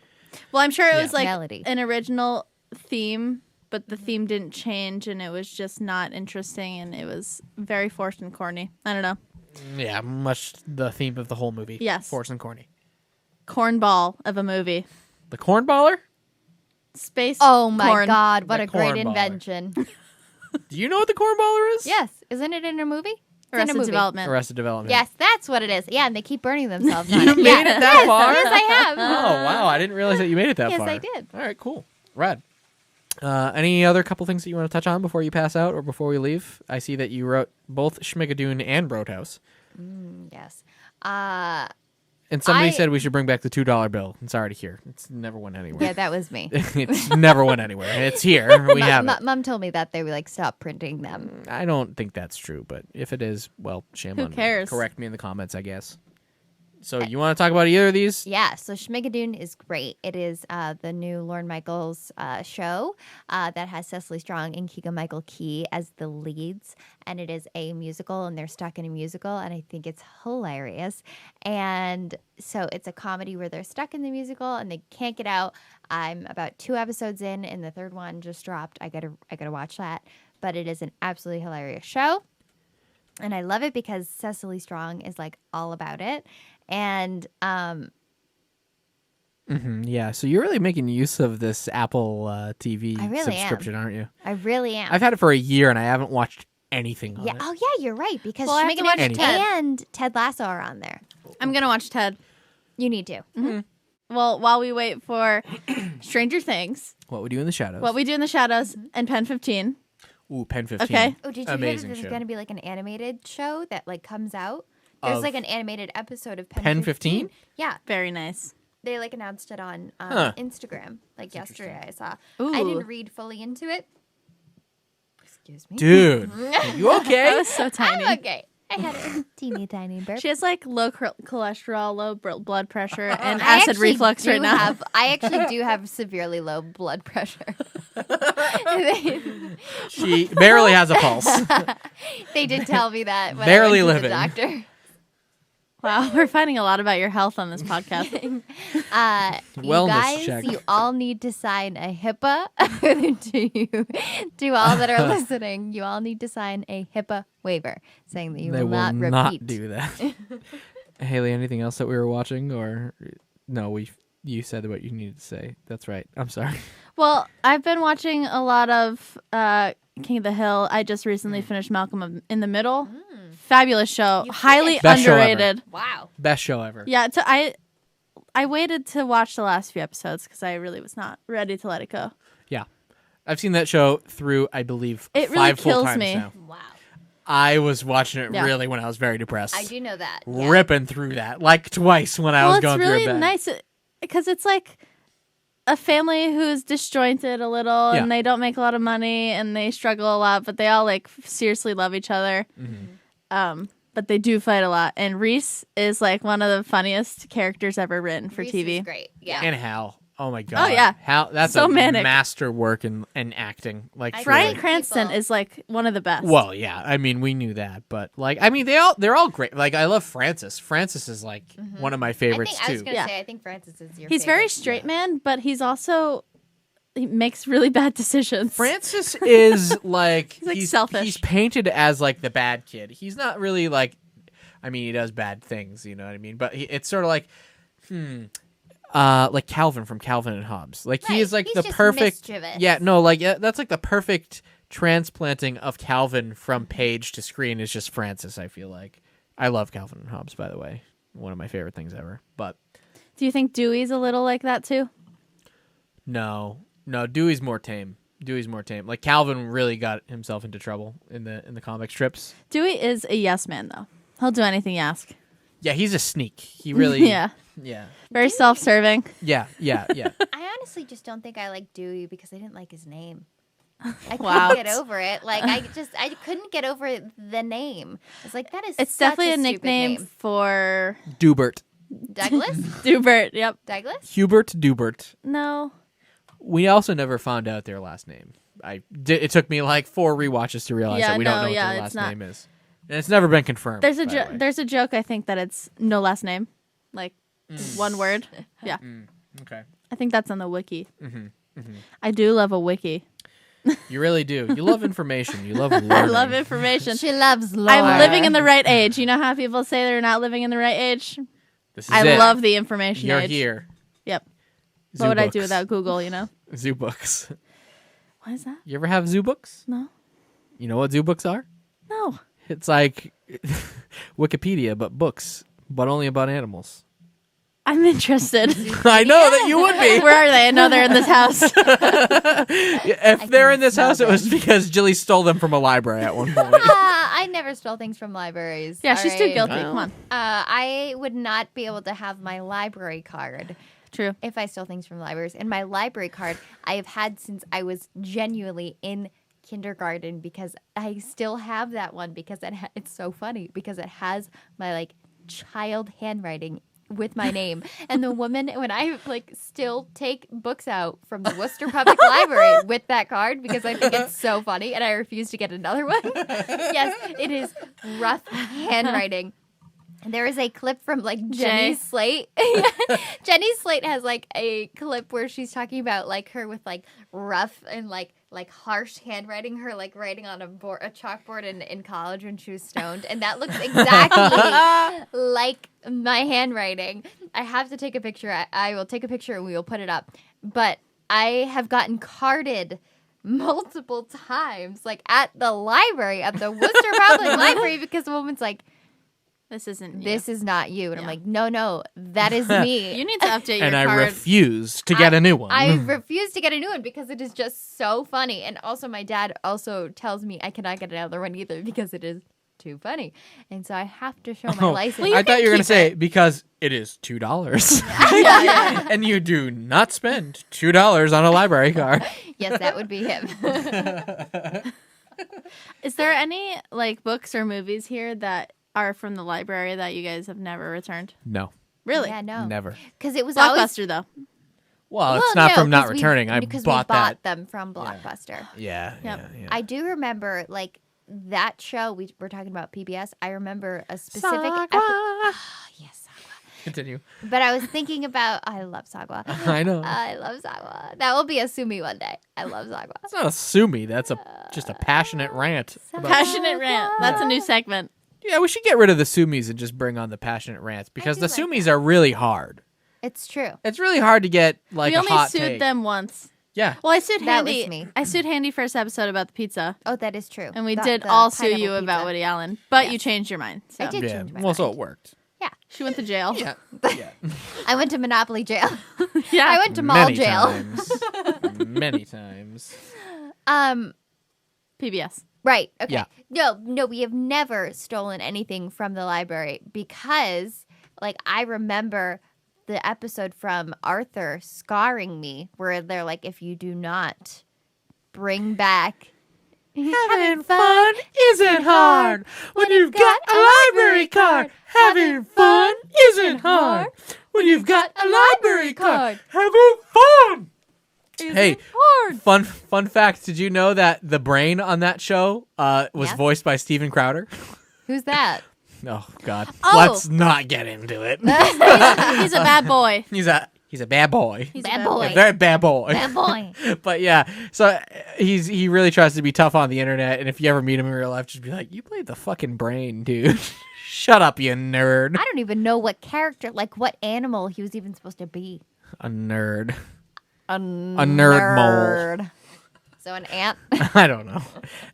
Well, I'm sure it was like melody. an original theme, but the theme didn't change, and it was just not interesting, and it was very forced and corny. I don't know. Yeah, much the theme of the whole movie. Yes. Force and corny. Cornball of a movie. The cornballer? Space. Oh my corn. God! What The a great cornballer. invention. Do you know what the cornballer is? Yes, isn't it in a movie? It's in a Arrested movie. Development. Arrested Development. Yes, that's what it is. Yeah, and they keep burning themselves on You it. made Yeah. it that far? Yes, I have. Oh, wow. I didn't realize that you made it that Yes, far. I did. All right, cool. Rad. Any other couple things that you want to touch on before you pass out or before we leave? I see that you wrote both Schmigadoon and Roadhouse. Yes. And somebody said we should bring back the $2 bill. It's already here. It's never went anywhere. Yeah, that was me. It's never went anywhere. It's here. We have it. Mom told me that they would like stop printing them. I don't think that's true, but if it is, well, shame on cares? me. Correct me in the comments, I guess. So you want to talk about either of these? Yeah, so Schmigadoon is great. It is the new Lorne Michaels show that has Cecily Strong and Keegan-Michael Key as the leads. And it is a musical, and they're stuck in a musical, and I think it's hilarious. And so it's a comedy where they're stuck in the musical, and they can't get out. I'm about 2 episodes in, and the third one just dropped. I gotta watch that. But it is an absolutely hilarious show. And I love it because Cecily Strong is like all about it. And yeah, so you're really making use of this Apple TV subscription, aren't you? I really am. I've had it for a year, and I haven't watched anything on it. Oh, yeah, you're right. Because Well, I have to watch Schmigadoon Ted. and Ted Lasso are on there. I'm going to watch Ted. You need to. Well, while we wait for Stranger Things, What We Do in the Shadows. What We Do in the Shadows, and Pen 15. Ooh, Pen 15. Okay. Oh, did you hear Amazing that there's show. going to be like an animated show that like comes out? There's Of like an animated episode of Pen Pen 15. 15? Yeah. Very nice. They like announced it on Instagram like yesterday. I saw. Ooh. I didn't read fully into it. Excuse me. Dude, you That okay? was so tiny. I'm okay. I had a teeny tiny burp. She has like low cholesterol, low blood pressure, and I acid actually reflux do right now. I actually do have severely low blood pressure. She barely has a pulse. They did tell me that when Barely I went to living. the doctor. Wow, we're finding a lot of your health on this podcast. You Wellness guys, check. you all need to sign a HIPAA. To all that are listening, you all need to sign a HIPAA waiver saying that you They will will not not repeat. do that. Haley, anything else that we were watching, or no? You said what you needed to say. That's right. I'm sorry. Well, I've been watching a lot of King of the Hill. I just recently finished Malcolm in the Middle. Fabulous show. Highly Best show ever. underrated. Wow. Best show ever. Yeah, I waited to watch the last few episodes because I really was not ready to let it go. Yeah. I've seen that show through, I believe, It 5 really full kills times me. now. Wow. I was watching it Yeah. really when I was very depressed. I do know that. Yeah. Ripping through that like twice when I was going it's really through it. nice because it's like a family who's disjointed a little Yeah. and they don't make a lot of money and they struggle a lot, but they all like seriously love each other. But they do fight a lot. And Reese is like one of the funniest characters ever written for Reese TV. is great. Yeah. And Hal. Oh my god. yeah. Hal, that's So a manic. master work in acting. Like I Bryan truly. Right. Cranston People- is like one of the best. Well, yeah. I mean, we knew that, but like, I mean, they're all great. Like, I love Francis. Francis is like one of my I favorites was too. going to Yeah. say, I think Francis is your He's favorite. very straight man, but he's also he makes really bad decisions. Francis is like like, selfish. He's painted as like the bad kid. He's not really like. I mean, he does bad things. You know what I mean? But it's sort of like, like Calvin from Calvin and Hobbes. Like he Right. is like He's the just perfect. mischievous. Yeah, no, like that's like the perfect transplanting of Calvin from page to screen is just Francis. I feel like I love Calvin and Hobbes. By the way, one of my favorite things ever. But Do you think Dewey's a little like that too? no, Dewey's more tame. Like Calvin really got himself into trouble in the comic strips. Dewey is a yes man though. He'll do anything you ask. Yeah, he's a sneak. He really. Yeah. Yeah. Very self-serving. Yeah. I honestly just don't think I like Dewey because I didn't like his name. I couldn't Wow. get over it. Like I couldn't get over the name. It's like that is. It's such definitely a stupid nickname name. for Dubert. Douglas. Dubert. Yep. Douglas. Hubert Dubert. No. We also never found out their last name. It took me like 4 rewatches to realize Yeah, that we don't know yeah, what their it's last not- name is. And it's never been confirmed. There's a by the way. there's a joke I think that it's no last name, like one word. Yeah, Okay. I think that's on the wiki. I do love a wiki. You really do. You love information. You love learning. I love information. She loves lore. I'm living in the right age. You know how people say they're not living in the right age? This is I it. love the information You're age. here. Yep. Zoo What would I do books. without Google? You know? Zoo books? What is that? You ever have zoo books? No. You know what zoo books are? No. It's like Wikipedia, but books, but only about animals. I'm interested. I know that you would be. Where are they? I know they're in this house. If they're in this house, it was because Jilly stole them from a library at one point. I never stole things from libraries. Yeah, all she's too right? guilty. Come on. I would not be able to have my library card True. if I stole things from libraries. And my library card I have had since I was genuinely in kindergarten, because I still have that one because it's so funny because it has my like child handwriting with my name. And the woman, when I like still take books out from the Worcester Public Library with that card because I think it's so funny and I refuse to get another one. Yes, it is rough handwriting. There is a clip from like Jenny Slate. Jenny Slate has like a clip where she's talking about like her with like rough and like harsh handwriting, her like writing on a chalkboard in college when she was stoned, and that looks exactly like my handwriting. I have to take a picture. I will take a picture and we will put it up. But I have gotten carded multiple times, like at the library, at the Worcester Public Library, because the woman's like, This isn't you. this is not you. And I'm like, no, that is me. You need to update your And I card. refuse to get a new one. I refuse to get a new one because it is just so funny. And also my dad also tells me I cannot get another one either because it is too funny. And so I have to show my license. Well, you I thought you were going to keep say because it is $2. yeah. And you do not spend $2 on a library card. Yes, that would be him. Is there any like books or movies here that are from the library that you guys have never returned? No, Really? Yeah, no. never. Because it was always... Blockbuster though. Well, it's not from not 'cause returning. I because bought we that. bought them from Blockbuster. Yeah, Yep. yeah. I do remember, like, that show, we're talking about PBS, I remember a specific... Yes, Sagwa. Continue. But I was thinking about... I love Sagwa. I know. I love Sagwa. That will be a Sumi one day. I love Sagwa. That's not a sumi. That's just a passionate rant. about- Passionate rant. That's a new segment. Yeah, we should get rid of the sumis and just bring on the passionate rants because do the like sumis are really hard. It's true. It's really hard to get like We a only hot sued take. them once. Yeah. Well, I sued That was Handy. me. I sued Handy first episode about the pizza, Oh, that is true. and we The- did the all sue pineapple you about pizza. Woody Allen, but you Yes. changed your mind. So I did Yeah. change my Well, so mind. it worked. Yeah. she went to jail. Yeah. Yeah. I went to Monopoly jail. Yeah. I went to mall Many jail. times. Many times. PBS. Right. Okay. Yeah. No, we have never stolen anything from the library because, like, I remember the episode from Arthur scarring me where they're like, if you do not bring back Having fun isn't hard when you've got a library card. Having fun isn't hard when you've got a library card. Having fun. Hey, fun fact. Did you know that the brain on that show was Yeah. voiced by Steven Crowder? Who's that? Oh God. Oh. Let's not get into it. He's a bad boy. He's a bad boy. He's Bad a boy. A very bad boy. Bad boy. But yeah, so he really tries to be tough on the internet, and if you ever meet him in real life, just be like, "You played the fucking brain, dude. Shut up, you nerd." I don't even know what character, like what animal he was even supposed to be. A nerd. A nerd mole. So an ant. I don't know.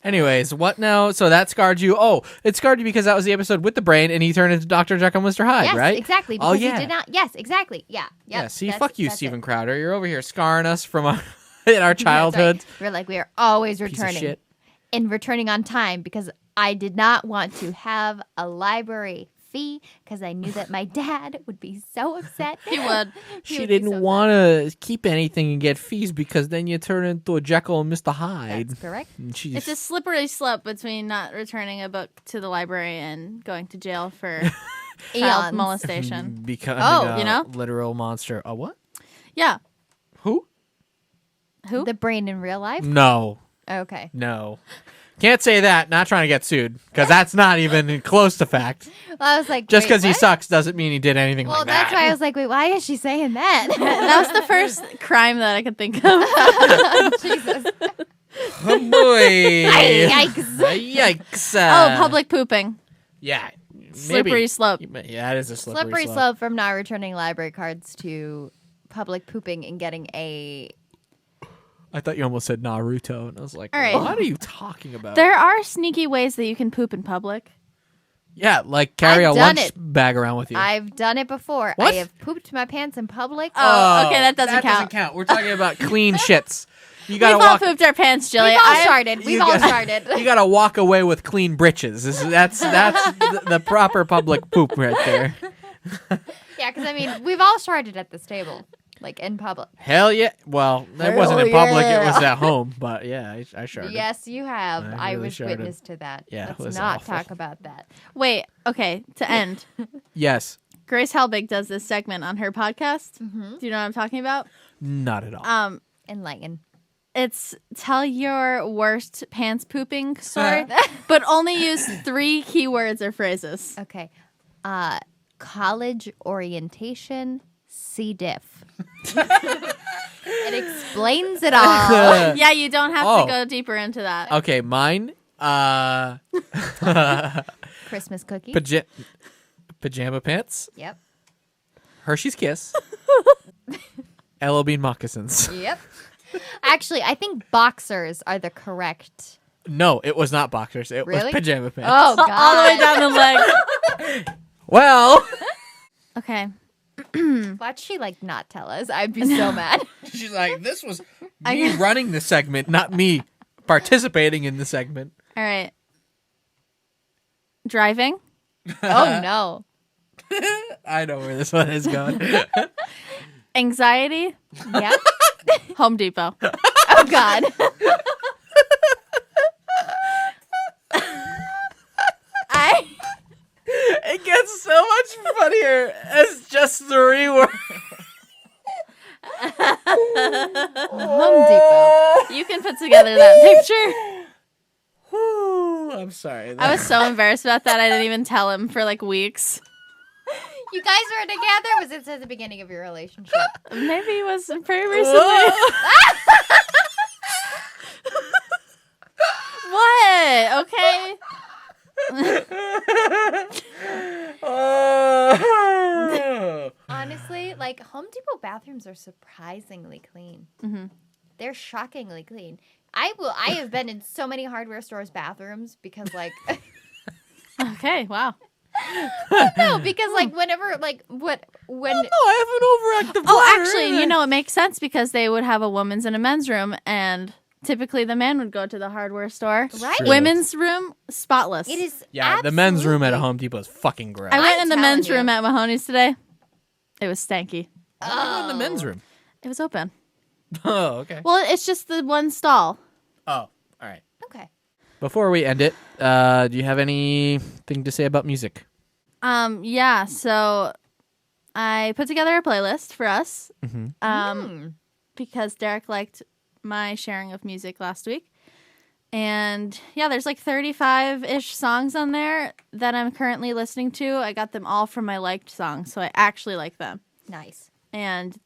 Anyways, what now? So that scarred you. Oh, it scarred you because that was the episode with the brain, and he turned into Dr. Jekyll and Mr. Hyde, Yes, right? exactly. Oh, Because yeah. he did not. Yes, exactly. Yeah. Yep, Yeah. See, that's- fuck you, that's Steven it. Crowder. You're over here scarring us from in our That's right. childhood. We're like, we are always Piece of returning. shit. And returning on time because I did not want to have a library fee because I knew that my dad would be so upset. He would. He She would be didn't so want to keep anything and get fees because then you turn into a Jekyll and Mr. upset. Hyde. That's correct. And she's It's a slippery slope between not returning a book to the library and going to jail for child Eons. molestation. becoming Oh, a you know? literal monster. A what? Yeah. Who? Who? The brain in real life? No. Okay. No. Can't say that. Not trying to get sued because that's not even close to fact. Well, I was like, Just wait, because he what? sucks doesn't mean he did anything Well, like that's that. why I was like, wait, why is she saying that? That was the first crime that I could think of. Jesus. Oh boy! Yikes. Yikes! Oh, public pooping. Yeah. Slippery maybe. slope. Yeah, it is a Slippery slope from not returning library cards to public pooping and getting a... I thought you almost said Naruto, and I was like, All right. what are you talking about? There are sneaky ways that you can poop in public. Yeah, like carry I've a done lunch it. bag around with you. I've done it before. What? I have pooped my pants in public. Oh, okay, that doesn't count. We're talking about clean shits. You We've gotta all walk. pooped our pants, Jilly. We've all I- started. We've all started. You gotta walk away with clean britches. That's the proper public poop right there. Yeah, because I mean, we've all started at this table, like in public. Hell yeah. Well, that wasn't in public. It was at home. But yeah, I sharted. Yes, you have. I I really was sharted. witness to that. Yeah, it Let's was not awful. talk about that. Wait, okay, to end. Yes. Grace Helbig does this segment on her podcast. Mm-hmm. Do you know what I'm talking about? Not at all. Enlighten. It's tell your worst pants pooping story, but only use 3 keywords or phrases. Okay. College orientation, C. diff. It explains it all. Yeah, you don't have Oh. to go deeper into that. Okay, mine. Christmas cookie. Pajama pants. Yep. Hershey's Kiss. LL Bean moccasins. Yep. Actually, I think boxers are the correct. No, it was not boxers. It Really? was pajama pants. Oh, God. All the way down the leg. Well, Okay. Watch she like not tell us. I'd be so mad. she's like, this was me running the segment, not me participating in the segment. All right. Driving. Oh, no. I know where this one is going. Anxiety. Yep. Home Depot. Oh, God. It gets so much funnier as just 3 words. Home Depot. You can put together that picture. Whew, I'm sorry. I was so embarrassed about that. I didn't even tell him for like weeks. You guys were together? Was it at the beginning of your relationship? Maybe it was very recently. What? Okay. Honestly, like Home Depot bathrooms are surprisingly clean. Mm-hmm. They're shockingly clean. I have been in so many hardware stores' bathrooms because, like, Okay. Wow. no, because like whenever, like, when. No, I have an overactive Oh, bladder. actually, you know, it makes sense because they would have a woman's and a men's room, and typically the man would go to the hardware store. Right. True. Women's room, spotless. It is. Yeah, the men's room at a absolutely- Home Depot is fucking gross. I went I'm in the telling men's you. room at Mahoney's today. It was stanky. in the men's room. It was open. Oh, okay. Well, it's just the one stall. Oh, all right. Okay. Before we end it, do you have anything to say about music? Yeah, so I put together a playlist for us because Derek liked my sharing of music last week. And yeah, there's like 35-ish songs on there that I'm currently listening to. I got them all from my liked songs, so I actually like them. Nice. And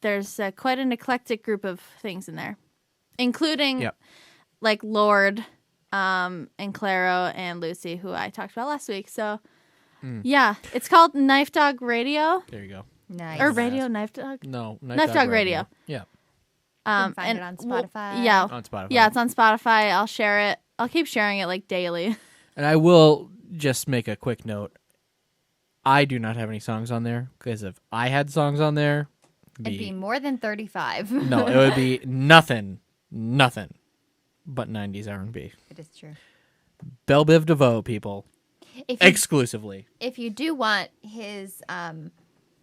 there's quite an eclectic group of things in there, including Yep. like Lord and Claro and Lucy, who I talked about last week. So yeah, it's called KnifeDog Radio. There you go. Nice. Or Radio KnifeDog. No, KnifeDog Radio. Yeah, You can find it on Spotify. Yeah, on Spotify. yeah, it's on Spotify. I'll share it. I'll keep sharing it like daily. And I will just make a quick note. I do not have any songs on there because if I had songs on there, It'd be more than 35. no, it would be nothing but 90s R&B. It is true. Belle Biv DeVoe, people, If you, exclusively. if you do want his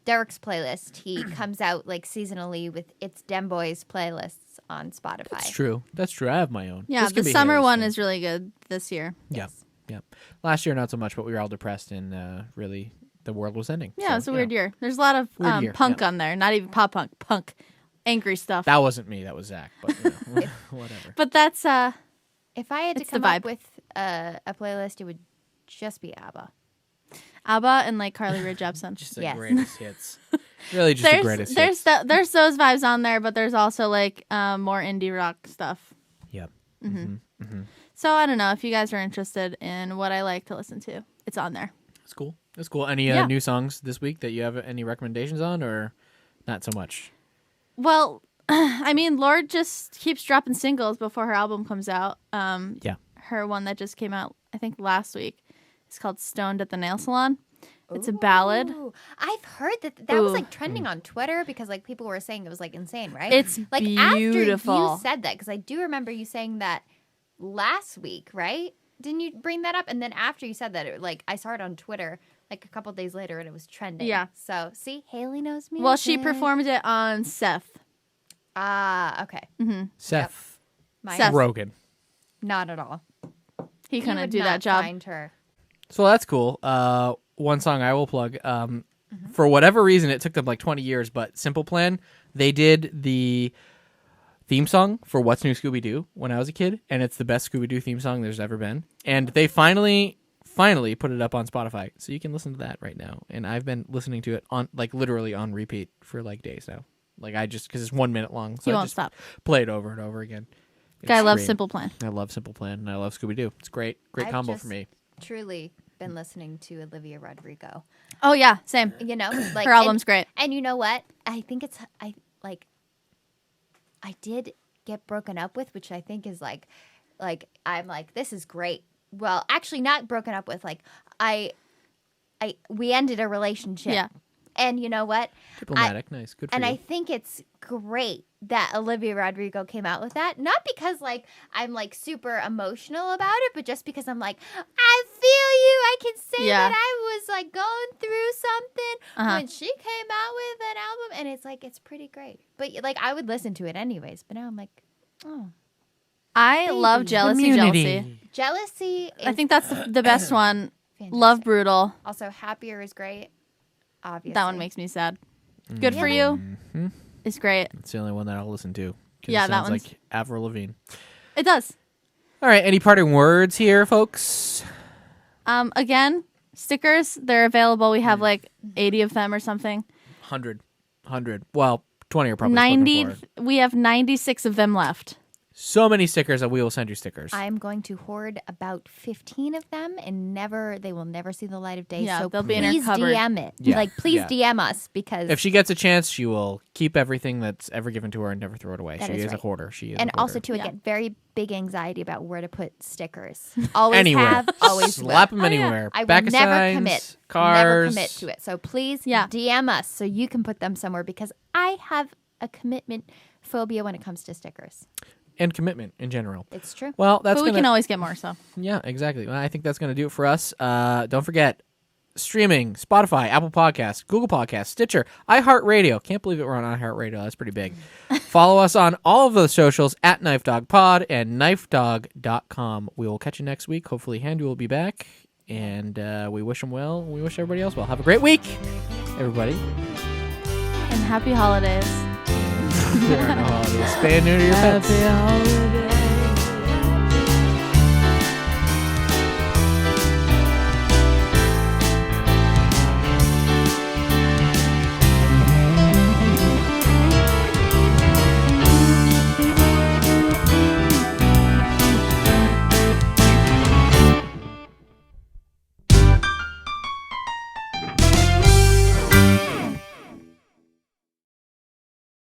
Derek's playlist, he comes out like seasonally with It's Dem Boys playlists on Spotify. That's true. That's true. I have my own. Yeah, This the could be summer Harry's one thing. is really good this year. Yep. Last year, not so much, but we were all depressed and really the world was ending. Yeah, So, it's a you weird know. year. There's a lot of Weird year, punk yeah. on there. Not even pop punk. Punk. Angry stuff. That wasn't me. That was Zach. But you know, whatever. But that's If I had to It's the come up vibe. with a playlist, it would just be ABBA. ABBA and like Carly Rae Jepsen. Just the Yes. greatest hits. Really, just the greatest hits. There's those vibes on there, but there's also like more indie rock stuff. Yep. So I don't know if you guys are interested in what I like to listen to. It's on there. It's cool. That's cool. Any Yeah. new songs this week that you have any recommendations on, or not so much? Well, I mean, Lorde just keeps dropping singles before her album comes out. Yeah. Her one that just came out, I think, last week It's called Stoned at the Nail Salon. It's a ballad. Ooh, I've heard that was like trending on Twitter because like people were saying it was like insane, right? It's like beautiful. After you said that, because I do remember you saying that last week, right? Didn't you bring that up? And then after you said that, I saw it on Twitter like a couple days later and it was trending. Yeah. So see, Haley knows me. Well, she performed it on Seth. Okay. Seth Seth. Rogen. Not at all. He couldn't would do not that job. Find her. So that's cool. One song I will plug. For whatever reason, it took them like 20 years, but Simple Plan, they did the theme song for What's New Scooby-Doo when I was a kid, and it's the best Scooby-Doo theme song there's ever been. And they finally put it up on Spotify, so you can listen to that right now. And I've been listening to it on like literally on repeat for like days now. Like because it's 1 minute long, so You I won't just stop. play it over and over again. Guy It's loves great. Simple Plan. I love Simple Plan, and I love Scooby-Doo. It's great I've combo just for me. Truly been listening to Olivia Rodrigo. Oh yeah, same. You know, like Her album's great. And you know what? I think I did get broken up with, which I think is like I'm like, this is great. Well, actually not broken up with, like we ended a relationship. Yeah. And you know what? Diplomatic, nice, good for And you. I think it's great that Olivia Rodrigo came out with that. Not because like I'm like super emotional about it, but just because I'm like, I feel you. I can say that I was like going through something when she came out with an album, and it's like it's pretty great. But like I would listen to it anyways. But now I'm like, oh, I love Jealousy. Jealousy. I think that's the best one. Fantastic. Love Brutal. Also, Happier is great. Obviously, That one makes me sad. Good for you. It's great. It's the only one that I'll listen to. 'Cause Yeah, it that sounds one's- like Avril Lavigne. It does. All right, any parting words here, folks? Again, stickers, they're available. We have like 80 of them or something. 100. Well, 20 are probably 90. spoken for. We have 96 of them left. So many stickers that we will send you stickers. I'm going to hoard about 15 of them, and they will never see the light of day. Yeah, so they'll be in our please cupboard. DM it. Yeah, Like, please yeah. DM us because. If she gets a chance, she will keep everything that's ever given to her and never throw it away. That She is is a right. hoarder. She is and a hoarder. also, too, I get very big anxiety about where to put stickers. Always Anywhere. have, always Slap will. them anywhere. I will Back of never signs, commit. cars. Never commit to it. So please Yeah. DM us so you can put them somewhere because I have a commitment phobia when it comes to stickers. And commitment in general. It's true. Well, that's But we gonna, can always get more, so. Yeah, exactly. Well, I think that's going to do it for us. Don't forget, streaming, Spotify, Apple Podcasts, Google Podcasts, Stitcher, iHeartRadio. Can't believe it we're on iHeartRadio. That's pretty big. Follow us on all of those socials at KnifeDogPod and KnifeDog.com. We will catch you next week. Hopefully, Handy will be back. And we wish him well. We wish everybody else well. Have a great week, everybody. And happy holidays. There are no holidays. Stay new to your pets. Happy holidays.